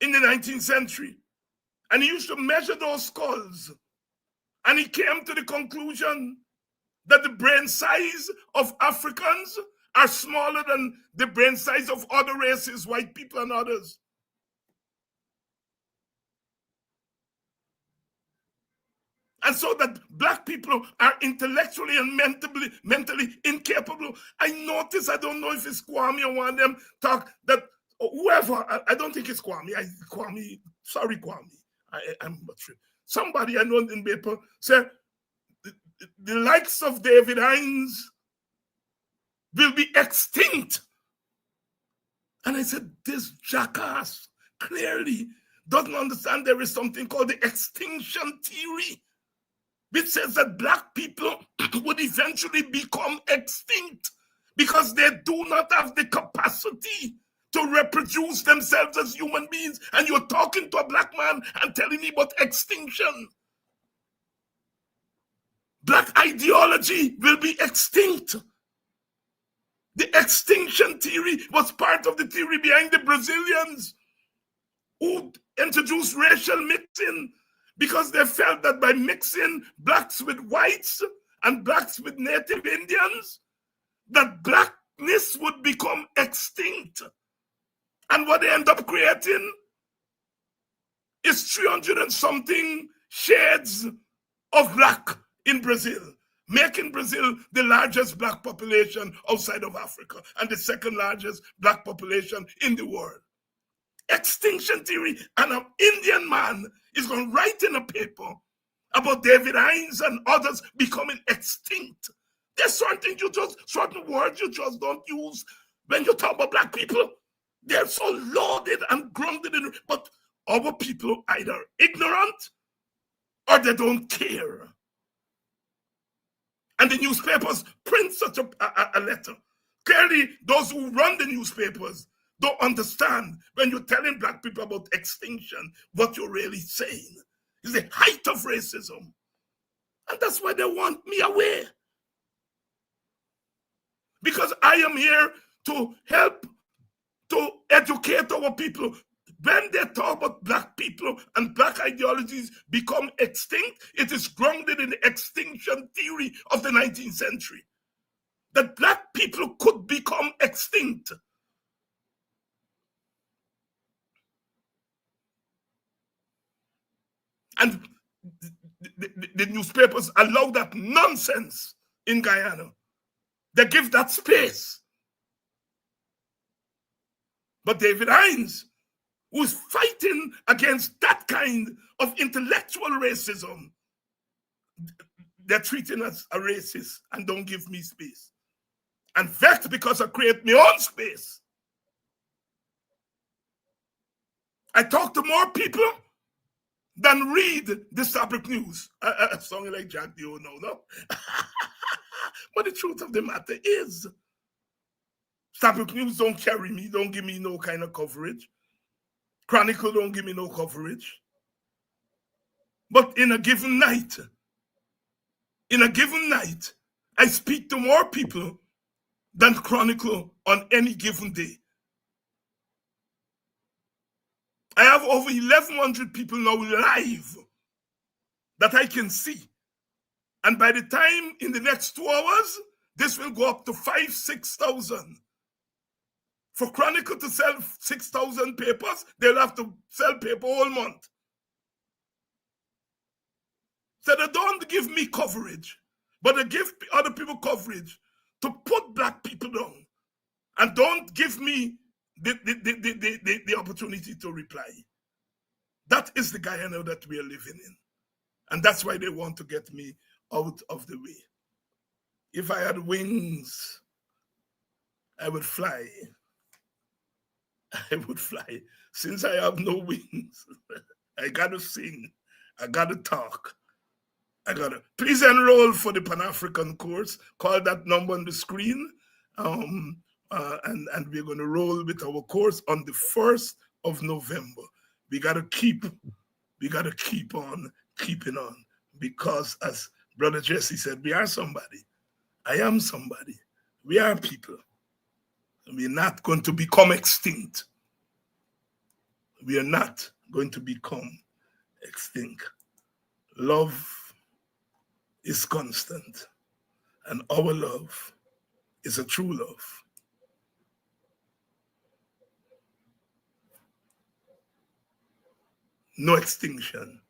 in the 19th century. And he used to measure those skulls. And he came to the conclusion that the brain size of Africans are smaller than the brain size of other races, white people and others. And so that black people are intellectually and mentally incapable. I notice, I don't know if it's Kwame or one of them talk that whoever, I don't think it's Kwame. Sorry, Kwame. I'm not sure. Somebody I know in paper said the likes of David Hines will be extinct. And I said, this jackass clearly doesn't understand there is something called the extinction theory, which says that black people would eventually become extinct because they do not have the capacity to reproduce themselves as human beings. And you're talking to a black man and telling me about extinction. Black ideology will be extinct. The extinction theory was part of the theory behind the Brazilians who introduced racial mixing, because they felt that by mixing blacks with whites and blacks with native Indians, that blackness would become extinct. And what they end up creating is 300 and something shades of black in Brazil, making Brazil the largest black population outside of Africa and the second largest black population in the world. Extinction theory. And an Indian man is going to write in a paper about David Hines and others becoming extinct. There's certain words you just don't use when you talk about black people. They're so loaded and grounded in, but our people either ignorant or they don't care. And the newspapers print such a letter. Clearly, those who run the newspapers don't understand when you're telling black people about extinction, what you're really saying is the height of racism. And that's why they want me away. Because I am here to help to educate our people. When they talk about black people and black ideologies become extinct, it is grounded in the extinction theory of the 19th century. That black people could become extinct. And the newspapers allow that nonsense in Guyana. They give that space. But David Hines, who's fighting against that kind of intellectual racism, they're treating us a racist and don't give me space. And vexed because I create my own space. I talk to more people than read the Fabric News. I sound like Jack Dio now, no? But the truth of the matter is, Fabric News don't carry me, don't give me no kind of coverage. Chronicle don't give me no coverage. But in a given night, I speak to more people than Chronicle on any given day. I have over 1,100 people now live that I can see. And by the time in the next 2 hours, this will go up to 5,000, 6,000. For Chronicle to sell 6,000 papers, they'll have to sell paper all month. So they don't give me coverage, but they give other people coverage to put black people down and don't give me the opportunity to reply. That is the Guyana that we are living in. And that's why they want to get me out of the way. If I had wings, I would fly. I would fly. Since I have no wings, I gotta sing. I gotta talk. Please enroll for the Pan-African course. Call that number on the screen. And we're going to roll with our course on the 1st of November. We got to keep on keeping on, because as Brother Jesse said, we are somebody. I am somebody. We are people. We're not going to become extinct. We are not going to become extinct. Love is constant, and our love is a true love. No extinction.